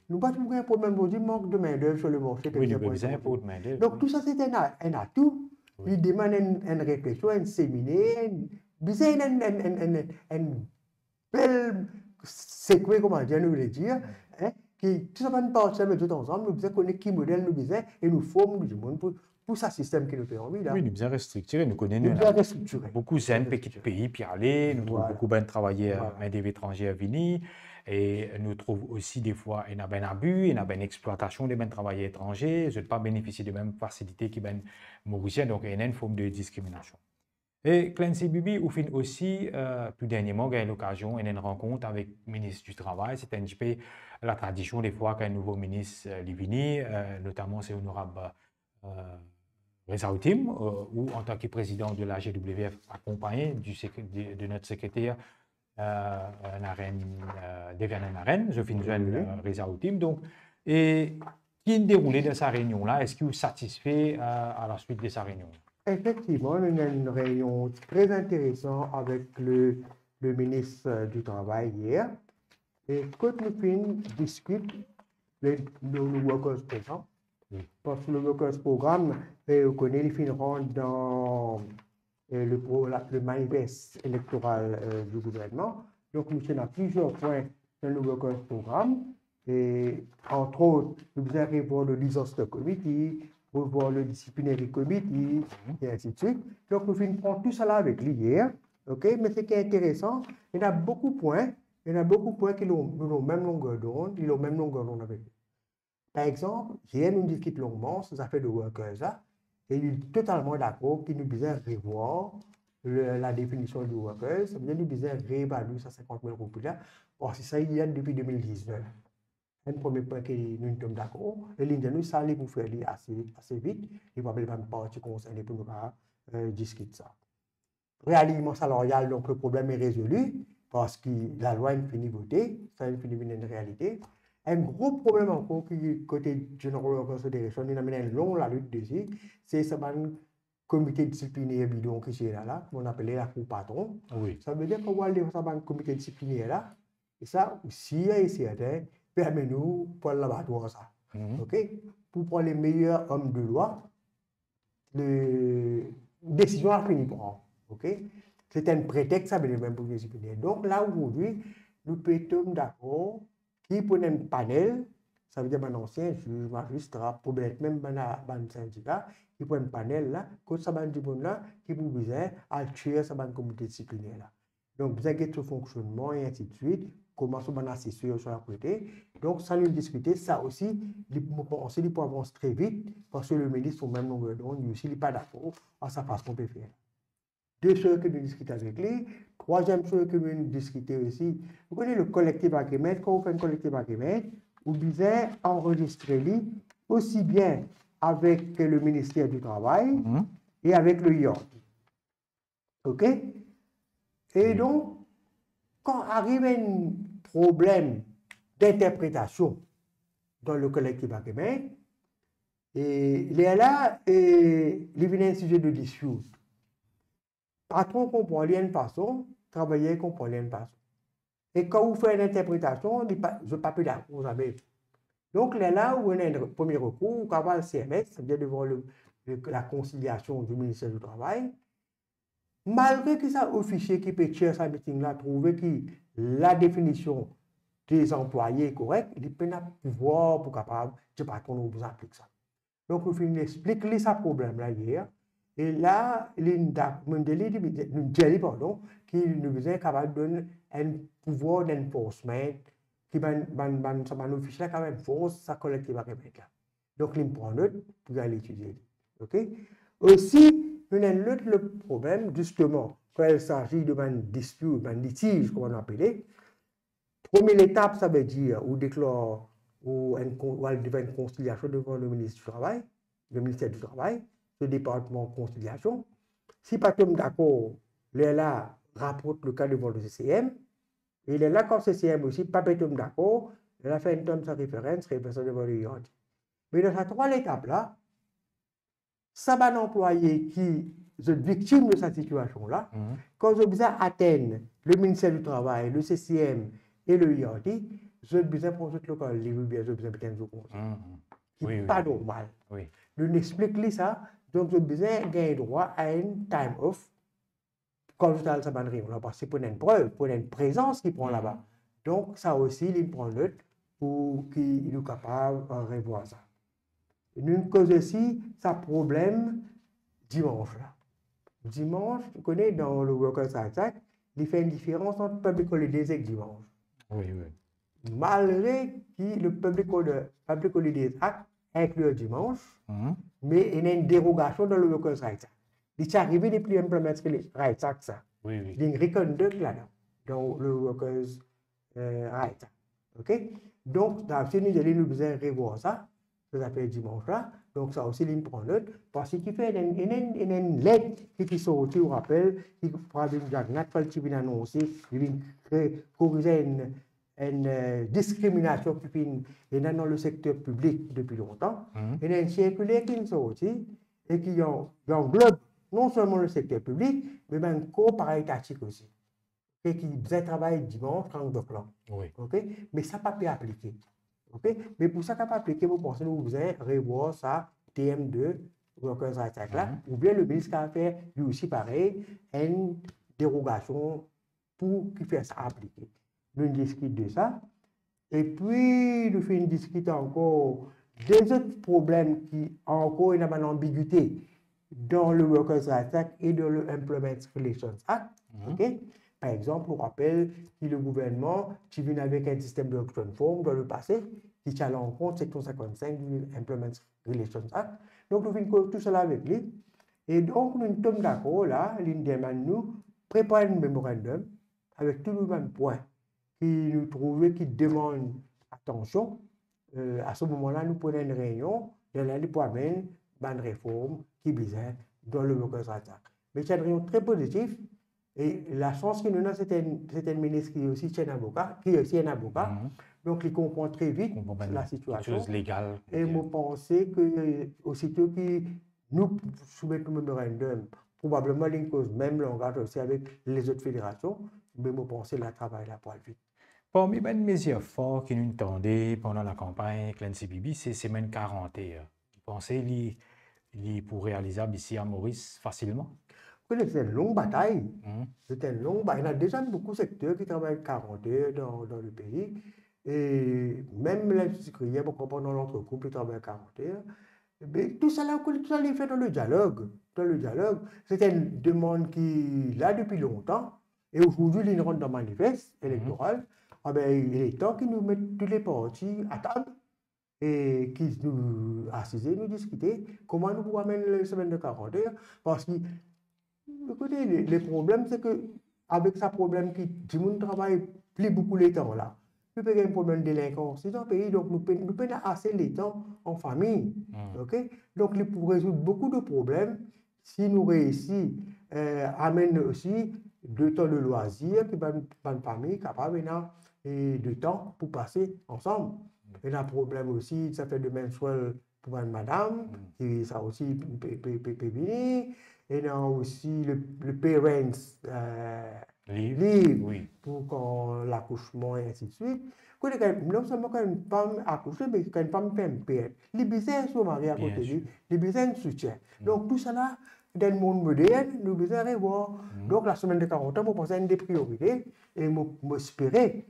Nous n'avons pas un problème aujourd'hui, manque de main-d'œuvre sur le marché. Oui, nous avons besoin de main-d'œuvre. Donc, tout ça, c'est un atout. Il demande une réflexion, un séminaire, un bel séquence, comment dire, nous voulons dire, qui tout ça va nous partir tout ensemble, nous devons connaître qui modèle nous besoin et nous formons du monde pour ce système qui nous fait envie. Oui, nous devons restructurer, nous connaissons beaucoup de petits pays puis aller, nous trouvons beaucoup de travailleurs, main-d'œuvre étrangère venir. Et nous trouvons aussi des fois un abus, une exploitation des travailleurs étrangers, je ne pas bénéficier des mêmes facilités que les Mauriciens, donc il y a une forme de discrimination. Et Clancy Bibi, au fin aussi, plus dernièrement, j'ai eu l'occasion d'une rencontre avec le ministre du Travail. C'est un petit peu la tradition des fois qu'un nouveau ministre est venu, notamment c'est honorable Reza Outim, ou en tant que président de la GWF, accompagné de notre secrétaire Deviane Naren, je finis Reza Outim. Donc, et qui est déroulé de sa réunion-là? Est-ce que vous êtes satisfait à la suite de sa réunion? Effectivement, on a une réunion très intéressante avec le ministre du Travail hier. Et quand nous discutons le Workers Programme, parce que le Workers Programme, on connaît les fins dans le manifeste électoral du gouvernement. Donc, nous sommes à plusieurs points dans le Workers Programme. Et entre autres, nous devons revoir le disaster committee, revoir le disciplinary committee, et ainsi de suite. Donc, nous finissons tout ça là avec lui hier. Okay? Mais ce qui est intéressant, il y a beaucoup de points qui ont même longueur d'onde, ils ont même longueur d'onde avec lui. Par exemple, hier, nous discutons longuement sur les affaires de workers là, et il est totalement d'accord qu'il nous besoin revoir la définition du workers, ça veut dire qu'il nous besoin réévaluer ça 50 000 roupies là. Or, c'est ça, il y a depuis 2019. Un premier point que nous sommes d'accord. Et nous, ça allait vous faire assez vite. Il va pas me partir concerné pour nous discuter ça. Réalignement salarial, donc le problème est résolu parce que la loi est finie votée, ça est fini une réalité. Un gros problème encore qui côté General Workers Federation, il a mené long la lutte dessus, c'est ce comité disciplinaire bidon qui est là, qu'on appelait la cour patron. Oui. Ça veut dire qu'on va aller dans ce comité disciplinaire là, et ça aussi est certain. Permet-nous pour l'abattoir ça. OK? Pour prendre les meilleurs hommes de loi, décision à finir prendre. OK? c'est un prétexte à venir même pour disciplinaire. Donc là, aujourd'hui, nous pétons d'accord qui prennent un panel, ça veut dire un ancien juge, magistrat, peut-être même un syndicat, qui prennent un panel là, que ça va dire là, qui vous besoin à tuer ça comité disciplinaire là. Donc, vous avez ce fonctionnement et ainsi de suite, comment ça va assister sur la côté. Donc, ça nous discuter, ça aussi, on se dit pour avancer très vite, parce que le ministre, au même longueur d'onde, lui aussi, il n'est pas d'accord à sa façon qu'on peut faire. Deux choses que nous discutons avec lui. Troisième chose que nous discutons aussi, vous connaissez le collectif agreement. Quand vous faites un collectif agreement, vous devez enregistrer lui aussi bien avec le ministère du Travail et avec le IOR. OK? Et donc, quand arrive un problème d'interprétation dans le collectif agreement, et il est là, et il vient un sujet de dispute. Patron comprend d'une façon, travailleur comprend d'une façon. Et quand vous faites une interprétation, je ne pas plus d'accord, vous savez. Donc là où on a un premier recours, on va le CMS, c'est-à-dire devant la conciliation du ministère du Travail, malgré que ça officier qui peut tirer sa meeting-là, trouver que la définition des employés est correcte, il peut pas pouvoir pour capable de patron nous applique ça. Donc, nous expliquons ce problème-là hier. Et là, nous disons qu'il nous est capable de donner un pouvoir d'enforcement qui va nous officier quand même force, ça collective à Québec. Donc, il prend note pour aller étudier. OK? Aussi, nous avons le problème, justement, quand il s'agit de dispute, d'un litige, comme on appelle. Première étape, ça veut dire, ou déclare, ou une conciliation devant le ministre du Travail, le ministère du Travail, le département de conciliation. Si pas d'accord, il est là, rapporte le cas devant le CCM. Et il est là, quand le CCM aussi, pas d'accord, il a fait une tonne de référence devant le IOD. Mais dans cette troisième étape-là, ça va un employé qui est victime de cette situation-là, quand je besoin atteindre le ministère du Travail, le CCM et le IOD, je besoin pour ce local, je besoin de un jour. Ce n'est pas normal. Oui. Nous expliquons ça, donc je besoin gagner droit à un time off quand je suis à la parce que pour une preuve, pour une présence qui prend là-bas. Donc ça aussi, il prend note pour qu'il soit capable de revoir ça. Une cause aussi, ça problème dimanche là. Dimanche, tu connais dans le Workers' Act, il fait une différence entre public holidays et dimanche. Oui, oui. Malgré que le public holidays Act inclut le dimanche, mais il y a une dérogation dans le Workers' Rights Act. Il est arrivé depuis implémenter le Rights Act, ça. Oui, oui. Il y a une reconduite là-dedans, dans le Workers' Rights Act. OK? Donc, dans ce niveau, nous devons revoir ça. Ça s'appelle dimanche là. Donc, ça aussi, il prend note. Parce qu'il fait une lettre qui est sortie, on rappelle, qui prend une diagnose, qui vient annoncer, qui vient corriger une discrimination qui est dans le secteur public depuis longtemps. Il y a une circulaire qui est sortie et qui englobe non seulement le secteur public, mais même un corps paraétatique aussi. Et qui faisait travail dimanche, 32 ans. Oui. Okay? Mais ça n'a pas pu appliquer. Okay? Mais pour ça, ça n'a pas appliqué, vous pensez que vous devez revoir ça, TM2, Workers' Rights Act là, ou bien le ministre a fait, lui aussi pareil, une dérogation pour qu'il fasse ça appliquer. Nous discutons de ça. Et puis, nous faisons discuter encore des autres problèmes qui ont encore une ambiguïté dans le Workers' Rights Act et dans le Employment Relations Act. Okay? Par exemple, on rappelle que le gouvernement qui vient avec un système de auction form dans le passé, qui tient en compte section 55 du Employment Relations Act. Donc, nous faisons tout cela avec lui. Et donc, nous sommes d'accord là, l'une demande nous préparer un mémorandum avec tous les mêmes points qui nous trouvent, qui demandent attention. À ce moment-là, nous prenons une réunion dans l'année pour amener une réforme qui visait dans le Workers' Rights Act. Mais c'est une réunion très positive. Et la chance qu'il nous a, c'est un ministre qui est aussi un avocat, donc il comprend très vite la situation. Chose légale. Et je pense que aussitôt que nous soumettons le mémorandum, probablement une cause même langage aussi avec les autres fédérations, mais je pense que le travail là pour le vite. Parmi les mesures fortes qui nous entendaient pendant la campagne avec l'NCPB, c'est semaine 41. Vous pensez qu'il est pour réalisable ici à Maurice facilement? c'est une longue bataille. C'est une longue bataille. Il y a déjà beaucoup de secteurs qui travaillent 40 heures dans le pays. Et même les industriels, pendant notre couple, ils travaillent 40 heures. Mais tout ça, il est fait dans le dialogue. Dans le dialogue, c'était une demande qui, là, depuis longtemps. Et aujourd'hui, il rentre dans le manifeste électoral. Ah ben, il est temps qu'ils nous mettent tous les partis à table et qu'ils nous assisent, nous discuter comment nous pouvons amener les semaines de 40 heures. Parce que, écoutez, les problèmes, c'est que avec ce problème qui, tout le monde travaille plus beaucoup les temps là. Nous avons un problème de délinquance dans le pays, donc nous pouvons assez les temps en famille. Okay? Donc, pour résoudre beaucoup de problèmes, si nous réussissons, amène aussi 2 temps de loisirs qui vont une famille capable de temps pour passer ensemble. Il y a un problème aussi, ça fait de mensuel pour une madame, et ça aussi peut venir. Et il y a aussi le parents livre pour quand l'accouchement et ainsi de suite. Non seulement quand une femme accouche, mais quand une femme fait un père, les besoins sont mariés à côté de lui, les besoins de soutien. Donc tout ça là, dans le monde moderne, nous besoin de voir. Donc la semaine de 40 ans, je pense à une des priorités et j'espérais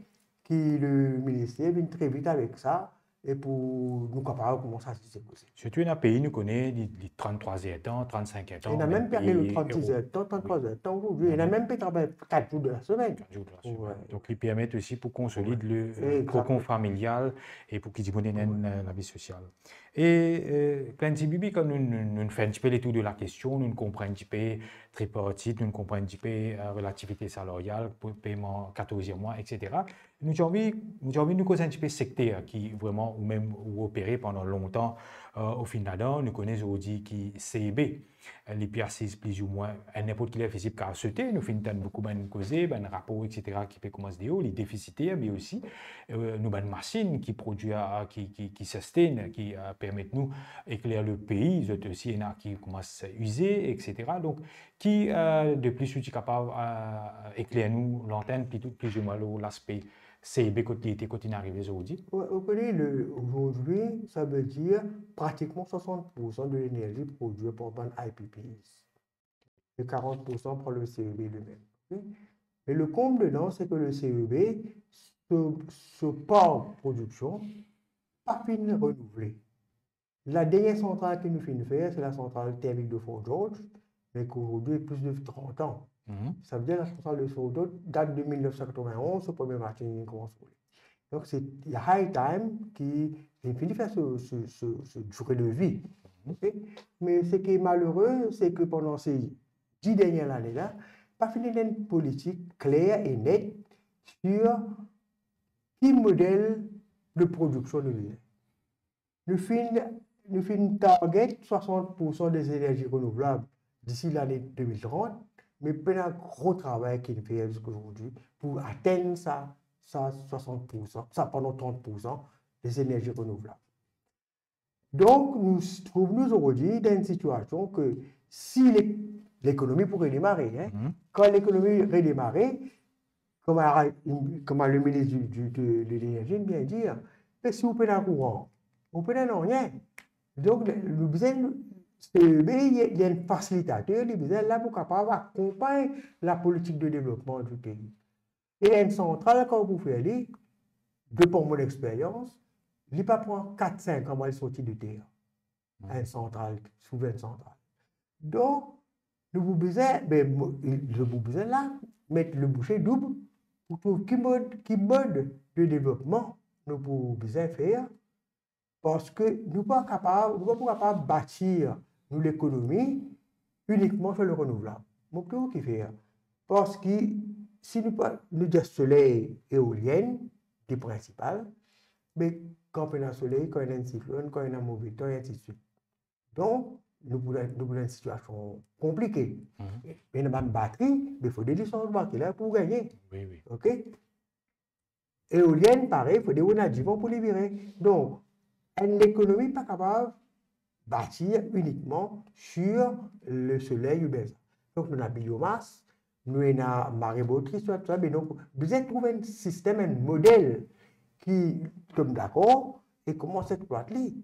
que le ministère vienne très vite avec ça. Et pour nous comparer comment ça s'est passé. Surtout dans un pays, nous connaissons les 33 ans, 35 ans. Il y a même perdu le 36 ans, 33 ans aujourd'hui. Il y a même pas travaillé 4 jours de la semaine. 4 jours de la semaine. Donc, ils permettent aussi pour consolider le cocon familial et pour qu'ils diminuent la vie sociale. Et plein de bibi, quand nous faisons un petit peu les tours de la question, nous comprenons un petit peu tripartite, nous comprenons un petit peu relativité salariale, paiement 14e mois, etc. Nous avons envie de causer un petit peu secteur qui vraiment, ou même opéré pendant longtemps au Finlande. Nous connaissons aujourd'hui qui CIB, les PRC plus ou moins, n'importe qui est visible car sauter, nous finissons beaucoup de causer, des rapports, etc. qui peut commencer les déficitaires, mais aussi nous avons une machine qui produit, qui sustain, qui permettent nous d'éclairer le pays, aussi qui commence à user, etc. Donc, qui de plus est capable d'éclairer nous l'antenne, plus ou moins l'aspect CIB quand il arrive aujourd'hui. Vous connaissez, aujourd'hui, ça veut dire pratiquement 60% de l'énergie produite par un IPPs. Et 40% par le CEB lui-même. Okay? Et le comble dedans, c'est que le CEB, ce part production, pas fini renouvelé. La dernière centrale que nous finissons de faire, c'est la centrale thermique de Fort George, mais qu'aujourd'hui, plus de 30 ans. Ça veut dire que la centrale de Fort George date de 1991, ce premier match commence. Donc, c'est le high time qui finit de faire ce durée de vie. Okay? Mais ce qui est malheureux, c'est que pendant ces 10 dernières années-là, pas fini d'une politique claire et nette sur quel modèle de production nous avons. Nous finissons target 60% des énergies renouvelables d'ici l'année 2030, mais il y a un gros travail qui est fait jusqu'à aujourd'hui pour atteindre ça 60%, ça pendant 30% des énergies renouvelables. Donc, nous trouvons aujourd'hui dans une situation que si l'économie pourrait démarrer, quand l'économie redémarrer, comme le ministre de l'énergie vient dire, si vous prenez un courant, vous prenez rien. Donc, le besoin, il y a un facilitateur, le besoin là pour capable d'accompagner la politique de développement du pays. Et une centrale, quand vous faites, de par mon expérience, il ne pas prendre 4-5 ans avant de sortir de terre. Une centrale, souvent une centrale. Donc, nous avons besoin là, mettre le boucher double pour trouver quel mode de développement nous avons besoin de faire. Parce que nous ne sommes pas capables de bâtir l'économie uniquement sur le renouvelable. Nous pouvons qui faire. Parce que si nous avons soleil et éolienne, qui est principal, mais quand on a le soleil, quand on a un cyclone, quand on a un mauvais temps, et ainsi de suite. Donc, nous avons une situation compliquée. Mais dans une batterie, il faut des licences de batterie là pour gagner. Oui, oui. OK? Éolienne, pareil, il faut des énergies pour libérer. Donc, une économie n'est pas capable de bâtir uniquement sur le soleil ou bien ça. Donc, nous avons la biomasse, nous avons la marée motrice, tout ça, mais donc, vous avez trouvé un système, un modèle qui tombe d'accord et commence à exploiter.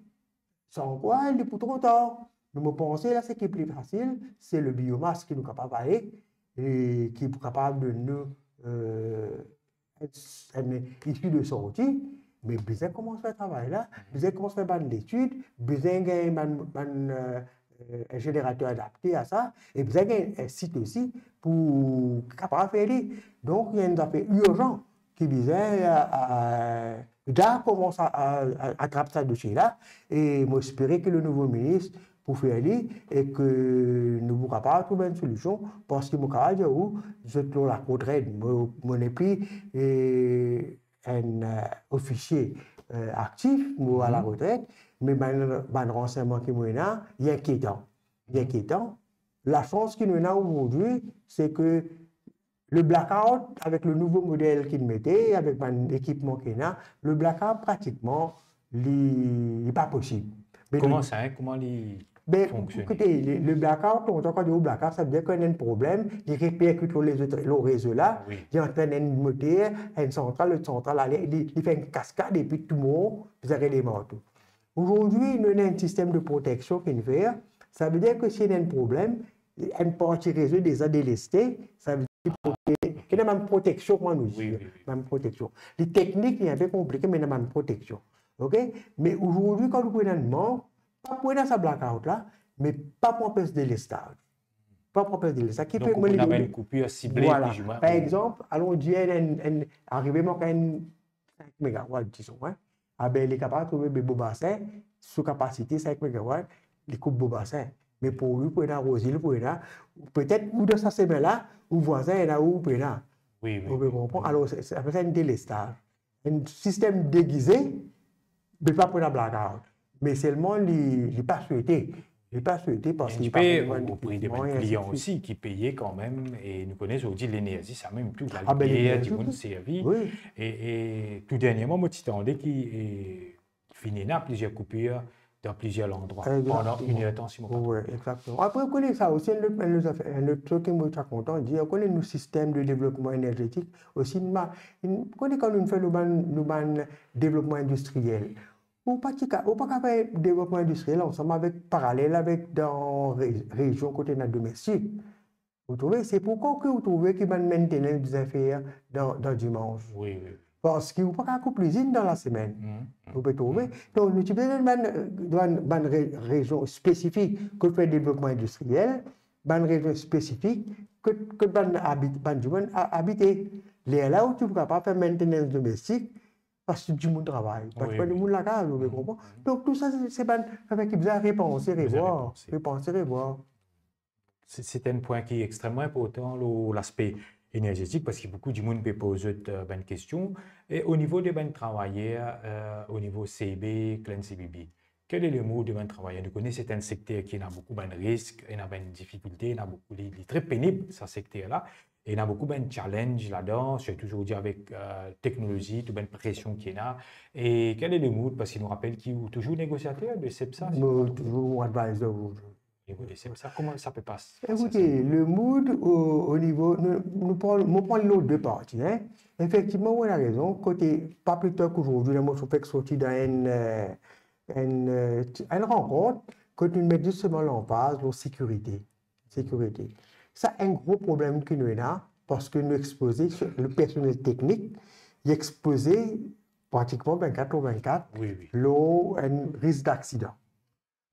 Sans quoi, il est pour trop tard. Nous me pensons là, ce qui est plus facile, c'est le biomasse qui nous est capable d'aller et qui est capable de nous issu de sortie. Mais besoin commencer à travailler là, besoin commencer à faire des études, besoin de un générateur adapté à ça, et besoin un site aussi pour capable de faire. Donc, il y a une affaire urgente qui disait déjà commence à attraper ça dossier là et m'espérer que le nouveau ministre pour faire aller et que nous pourrons pas trouver une solution parce que mon cas de où je trouve la retraite mon épris et un officier actif à la retraite mais ben renseignement qui m'en a il est inquiétant la chance qu'il nous a aujourd'hui c'est que le blackout, avec le nouveau modèle qu'il mettait, avec l'équipement qu'il a, le blackout, pratiquement, n'est pas possible. Mais comment ça, hein? Comment il fonctionne? Écoutez, le blackout, quand on dit au blackout, ça veut dire qu'on a un problème, il répercute le réseau là, il entraîne un moteur, une centrale, le centrale, il fait une cascade et puis tout le monde, vous avez des morts. Aujourd'hui, nous avons un système de protection qui fait, ça veut dire que s'il y a un problème, une partie réseau déjà délestée, ça veut dire qu'il y a même protection, moi, nous dit. Même protection. Les techniques, c'est un peu compliqué, mais il y a même protection. OK? Mais aujourd'hui, quand vous prenez un manque, pas pour dans sa blackout là, mais pas pour empêcher de délestage. Pas pour empêcher de délestage. Donc, on a une coupure ciblée. Voilà. Par exemple, allons dire, arrivé à 5 MW, disons, hein? Ah ben, il est capable de trouver des beaux bassins sous capacité 5 MW, il coupe beaux bassins. Mais pour lui, pour arroser, peut-être ou dans sa semaine là, ou voisin est là ou là. Oui. Alors, ça fait un délestage. Un système déguisé, mais pas pour la blackout. Mais seulement, il n'est pas souhaité. Il n'est pas souhaité parce qu'il paye au prix des clients aussi qui payaient quand même. Et nous connaissons aujourd'hui l'énergie, ça même plus. La lumière, du monde servi. Et tout dernièrement, moi, je t'ai qui finit là, plusieurs coupures dans plusieurs endroits pendant une heure de temps. Oui, exactement. Après, on connaît ça aussi, un autre truc qui me fait content, on connaît le système de développement énergétique aussi. On connaît quand nous faisons le développement industriel. Ou pas faire développement industriel ensemble avec parallèle avec dans région côté de domestique. Vous trouvez, c'est pourquoi que vous trouvez qu'il va maintenir des affaires dans dimanche. Oui. Parce qu'il n'y a pas qu'à l'usine dans la semaine. Vous pouvez trouver. Donc, nous avons une région spécifique que fait le développement industriel, une région spécifique que habiter. Là où tu ne peux pas faire maintenance domestique, parce que du monde travaille. Parce que du monde la case, vous comprenez. Donc, tout ça, c'est avec qui vous avez repenser et voir. C'est un point qui est extrêmement important, l'aspect énergétique, parce que beaucoup de monde peut poser de questions. Et au niveau des travailleurs, au niveau CB, Clan CBB, quel est le mot de travailleurs? Nous connaissons c'est un secteur qui a beaucoup de risques, il a de difficultés, il a beaucoup de très pénible, ce secteur-là. Et il y a beaucoup de challenges là-dedans, surtout aujourd'hui avec technologie, toute une pression qu'il y a. Et quel est le mood? Parce qu'il nous rappelle qu'il est toujours négociateur de CEPSA. Toujours advisor. Ça, comment ça peut passer? Écoutez, le mood au niveau, nous prenons l'autre deux parties. Hein. Effectivement, on a raison. Côté, pas plus tard qu'aujourd'hui, nous sommes sortis dans une rencontre que nous mettons justement l'emphase sur sécurité. C'est un gros problème que nous avons parce que nous exposons le personnel technique, il est exposé pratiquement 24/24 un risque d'accident.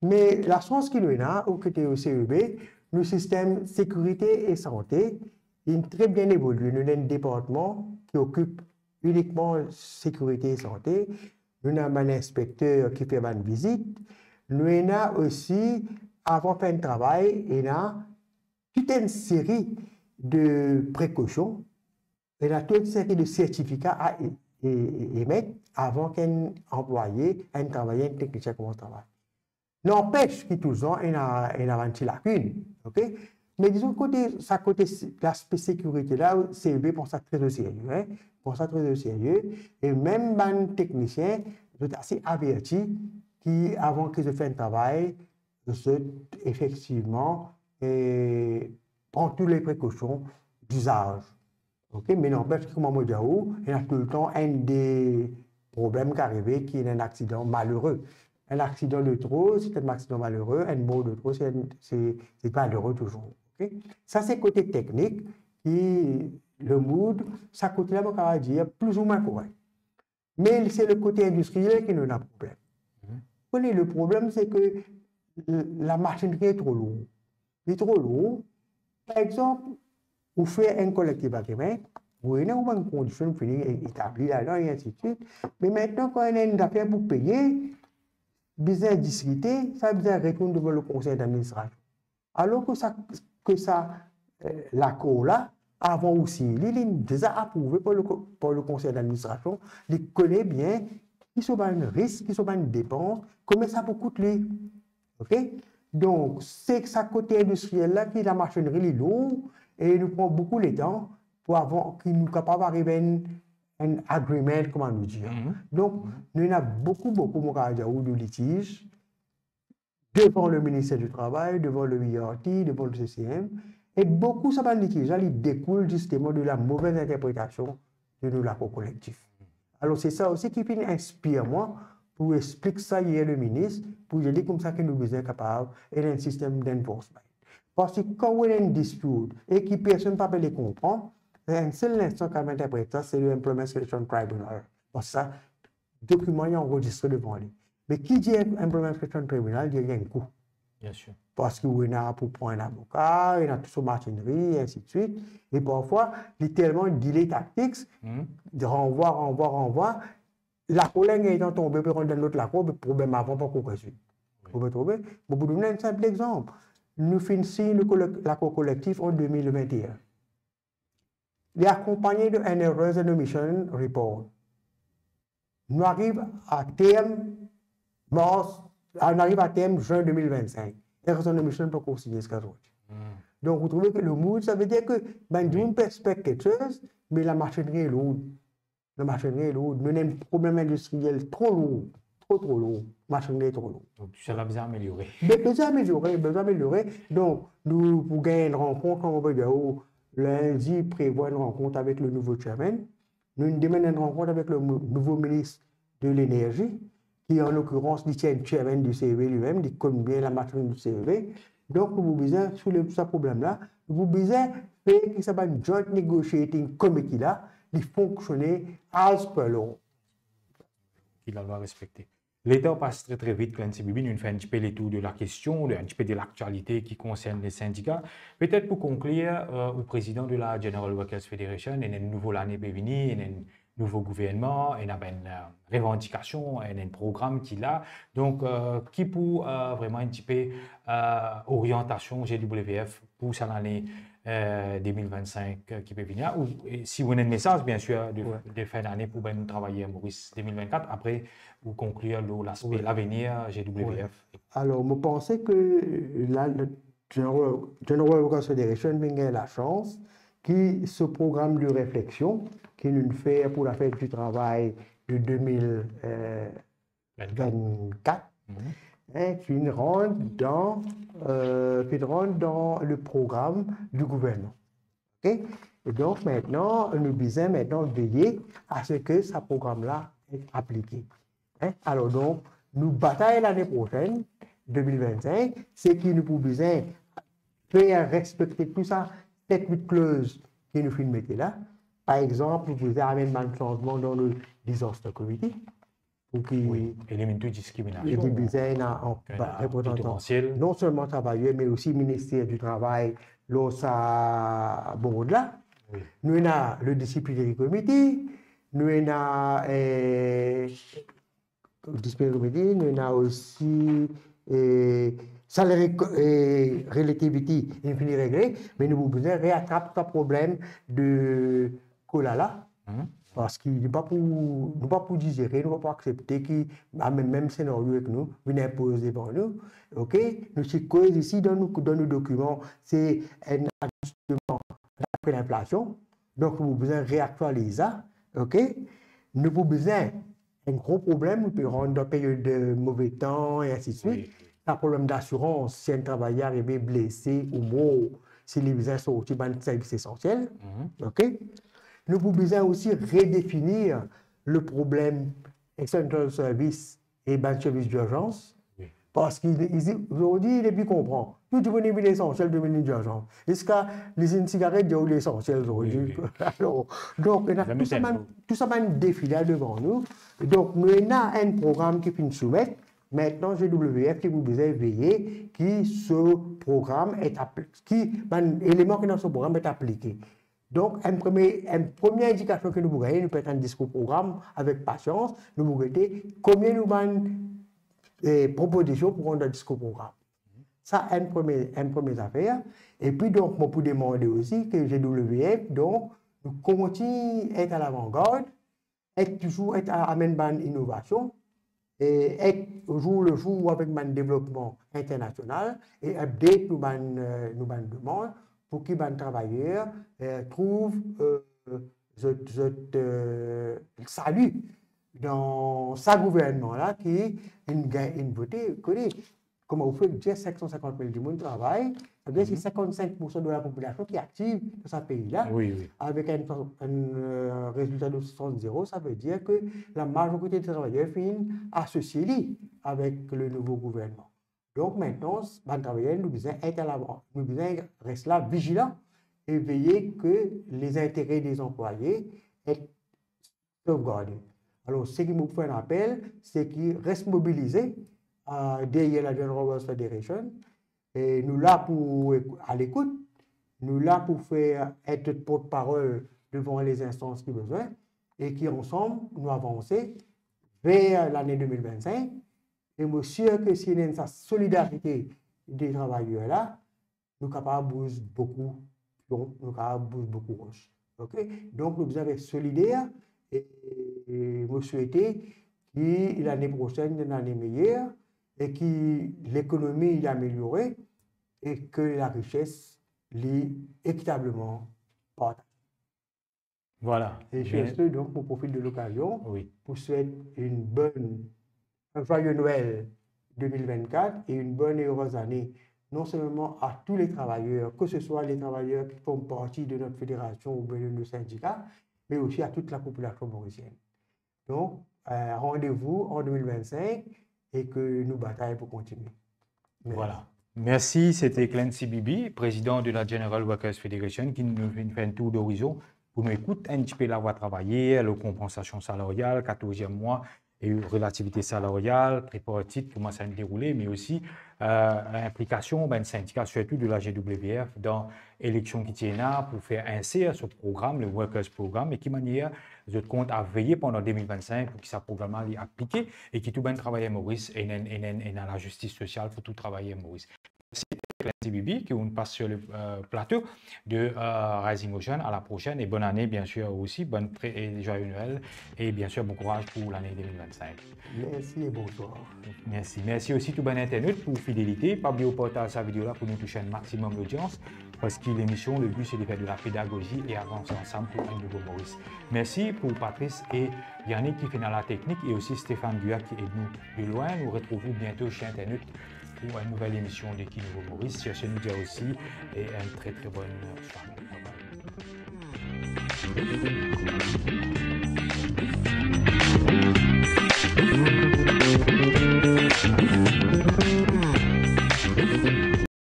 Mais la chance qu'il nous a, au côté au CEB, le système sécurité et santé, il est très bien évolué. Nous avons un département qui occupe uniquement sécurité et santé. Nous avons un inspecteur qui fait une visite. Nous avons aussi, avant de faire un travail, il y a toute une série de précautions. Il y a toute une série de certificats à émettre avant qu'un employé, un travailleur, un technicien commence à travailler. N'empêche que toujours, il y a une petite lacune. Okay? Mais disons, côté l'aspect sécurité, là, CEB pour ça très au sérieux. Hein? Pour ça très au sérieux. Et même les techniciens sont assez avertis qui, avant qu'ils fassent un travail, effectivement, prendre toutes les précautions d'usage. Okay? Mais n'empêche que, comme on dit, il y a tout le temps un des problèmes qui arrivent, qui est un accident malheureux. Un accident de trop, c'est un accident malheureux. Un mot de trop, c'est malheureux toujours. Okay? Ça, c'est côté technique. Et le mood, ça côté-là, on va dire plus ou moins correct. Mais c'est le côté industriel qui nous a problème. Le problème, c'est que la machinerie est trop lourde. Il est trop lourd. Par exemple, vous faites un collectif agreement, vous avez une condition établie là-dedans et ainsi de suite. Mais maintenant, quand on a une affaire pour payer, business discuté, ça veut dire retourner devant le conseil d'administration. Alors que l'accord là, avant aussi, il est déjà approuvé par le conseil d'administration, il connaît bien qui sont un risque, qui sont une dépense, comment ça peut coûter. OK? Donc, c'est ça côté industriel là qui la machinerie est lourde et il nous prend beaucoup de temps pour avoir, qu'il nous capable d'arriver à un agreement, comment nous dire. Donc, nous avons beaucoup de litiges devant le ministère du Travail, devant le IRT, devant le CCM. Et beaucoup de litiges ils découlent justement de la mauvaise interprétation de nos accords collectifs. Alors, c'est ça aussi qui inspire moi pour expliquer ça hier le ministre, pour dire comme ça que nous sommes capables d'un système d'enforcement. Parce que quand on a une dispute et que personne ne peut les comprendre, un seul instant qu'on interprète ça, c'est le Employment Selection Tribunal. Parce que ça, le document est enregistré devant lui. Mais qui dit Employment Selection Tribunal, dit qu'il y a un coût. Bien sûr. Parce qu'il y a pour prendre un avocat, il y a toute sa machinerie, et ainsi de suite. Et parfois, il y a tellement de delay tactics, de renvoi. La collègue étant tombée, puis on donne l'autre la cour, le problème avant pas qu'on résout. Vous pouvez trouver. Pour vous donner un simple exemple, nous finissons l'accord collectif en 2021. Il est accompagné d'un Errors and Omission Report. Nous arrivons à terme juin 2025. Errors and Omission peut consigner ce cas. Donc, vous trouvez que le mood, ça veut dire que, d'une perspective quelque chose, mais la machinerie est lourde. La machinerie est lourde. Nous avons un problème industriel trop lourd. Trop lourd. La machinerie est trop lourde. Donc, ça l'a besoin d'améliorer. Besoin d'améliorer. Donc, nous, pour gagner une rencontre, on va dire, lundi, prévoit une rencontre avec le nouveau chairman. Nous demandons une rencontre avec le nouveau ministre de l'Énergie, qui en l'occurrence, il tient le chairman du CEV lui-même, il connaît bien la machinerie du CEV. Donc, nous avons besoin, sur ce problème-là, nous avons besoin de faire ce qu'on appelle Joint Negotiating Committee là, de fonctionner as per law. Il doit respecter. L'État passe très vite quand nous fait un petit peu les tours de la question, un petit peu de l'actualité qui concerne les syndicats. Peut-être pour conclure, au président de la General Workers Federation, il y a une nouvelle année qui vient, il y a un nouveau gouvernement, il y a une revendication, il y a un programme qui est là. Donc, qui pour vraiment un petit peu orientation GWF pour cette année 2025 qui peut venir, ou si vous avez un message, bien sûr, de fin d'année pour bien travailler à Maurice 2024, après vous conclure l'aspect, l'avenir GWF. Alors, je pensais que la General Workers Federation a la chance que ce programme de réflexion qui nous fait pour la fête du travail de 2024, qui rentre dans le programme du gouvernement. Okay? Et donc maintenant, nous devons veiller à ce que ce programme-là est appliqué. Alors donc, nous bataillons l'année prochaine, 2025, c'est qui nous pouvons faire respecter tout ça, 7-8 clauses qui nous finissent mettre là. Par exemple, vous avez un changement dans le disaster committee. Oui, élimine toute discrimination. Il y a représentant, non seulement travailleurs, mais aussi ministère du Travail, l'OSA Board là. Oui. Nous avons le disciplinary committee, nous avons nous avons aussi salary relativity infini réglé, mais nous devons réattraper ce problème de Kolala. Parce qu'il n'est pas pour digérer, nous ne pouvons pas accepter qu'il y a le même scénario que nous, il impose devant nous. OK? Nous sommes ici dans nos documents, c'est un ajustement après l'inflation. Donc, nous avons besoin de réactualiser ça. OK? Nous avons besoin d'un gros problème, nous pouvons rendre dans période de mauvais temps et ainsi de suite. Oui. Un problème d'assurance, si un travailleur est blessé ou mort, si les besoins sont au service essentiel. OK? Nous avons besoin aussi redéfinir le problème Essential Service et ben, service d'urgence. Oui. Parce qu'aujourd'hui, il est plus comprend. Tout est devenu l'essentiel de d'urgence. Jusqu'à les cigarettes, il y a l'essentiel aujourd'hui. Oui, oui. Alors, donc, tout ça, un défilé devant nous. Donc, nous avons un programme qui finit soumettre. Maintenant, GWF qui vous besoin veiller que ce programme est appliqué, l'élément qui est dans ce programme est appliqué. Donc, une première indication que nous pouvons gagner, nous pouvons attendre ce programme avec patience, nous pouvons regarder combien nous avons propositions pour un discours programme. Ça, une première affaire. Et puis, donc, moi, pour demander aussi que GWF, donc, nous continuons à être à l'avant-garde, toujours être à amener une innovation, et être au jour le jour avec le développement international et update nos demandes pour que les travailleurs trouvent salut dans sa gouvernement-là qui est une beauté. Comment vous faites dire 550 000 du monde travail, c'est 55% de la population qui est active dans ce pays-là, Oui. avec un résultat de 60-0, ça veut dire que la majorité des travailleurs finissent associés avec le nouveau gouvernement. Donc maintenant, les travailleurs, nous devons être à l'avant, nous devons rester là, vigilants, et veiller que les intérêts des employés soient sauvegardés. Alors, ce qui me fait un appel, c'est qu'ils restent mobilisés derrière la General Workers Federation. Et nous là pour à l'écoute, nous là pour faire être porte-parole devant les instances qui ont besoin et qui ensemble nous avancer vers l'année 2025. Et je suis sûr que si on a une solidarité des travailleurs là, nous sommes capables de bouger beaucoup, nous sommes capables de bouger beaucoup roche. Okay? Donc nous devons être solidaires et je souhaite que l'année prochaine soit une année meilleure et que l'économie est améliorée et que la richesse est équitablement partagée. Voilà. Et sur ce, donc, je profite de l'occasion pour souhaiter un joyeux Noël 2024 et une bonne et heureuse année, non seulement à tous les travailleurs, que ce soit les travailleurs qui font partie de notre fédération ou de nos syndicats, mais aussi à toute la population mauricienne. Donc, rendez-vous en 2025 et que nous bataillons pour continuer. Merci. Voilà. Merci, c'était Clancy Bibi, président de la General Workers Federation, qui nous fait un tour d'horizon pour nous écouter un petit peu la voie travaillée, la compensation salariale, 14e mois, et relativité salariale, tripartite, comment ça s'est déroulé, mais aussi l'implication des syndicats, surtout de la GWF, dans l'élection qui tient là pour faire insérer ce programme, le Workers Programme, et qui manière je compte à veiller pendant 2025 pour que ce programme soit appliqué et que tout le monde travaille à Maurice et dans la justice sociale pour tout travailler à Maurice. Merci Bibi, qui on passe sur le plateau de Rising Ocean. À la prochaine et bonne année bien sûr aussi, bonne et joyeux Noël et bien sûr bon courage pour l'année 2025. Merci et bonsoir. Merci. Merci aussi tout bon internet pour fidélité. Pas oublier de partager cette vidéo là pour nous toucher un maximum d'audience parce que l'émission, le but c'est de faire de la pédagogie et avancer ensemble pour un nouveau Maurice. Merci pour Patrice et Yannick qui fait dans la technique et aussi Stéphane Guya qui aide nous de loin. Nous retrouvons bientôt chez internet pour une nouvelle émission de Qui Nouveau Maurice. Sur ce nous dit aussi et une très très bonne soirée. Bye bye.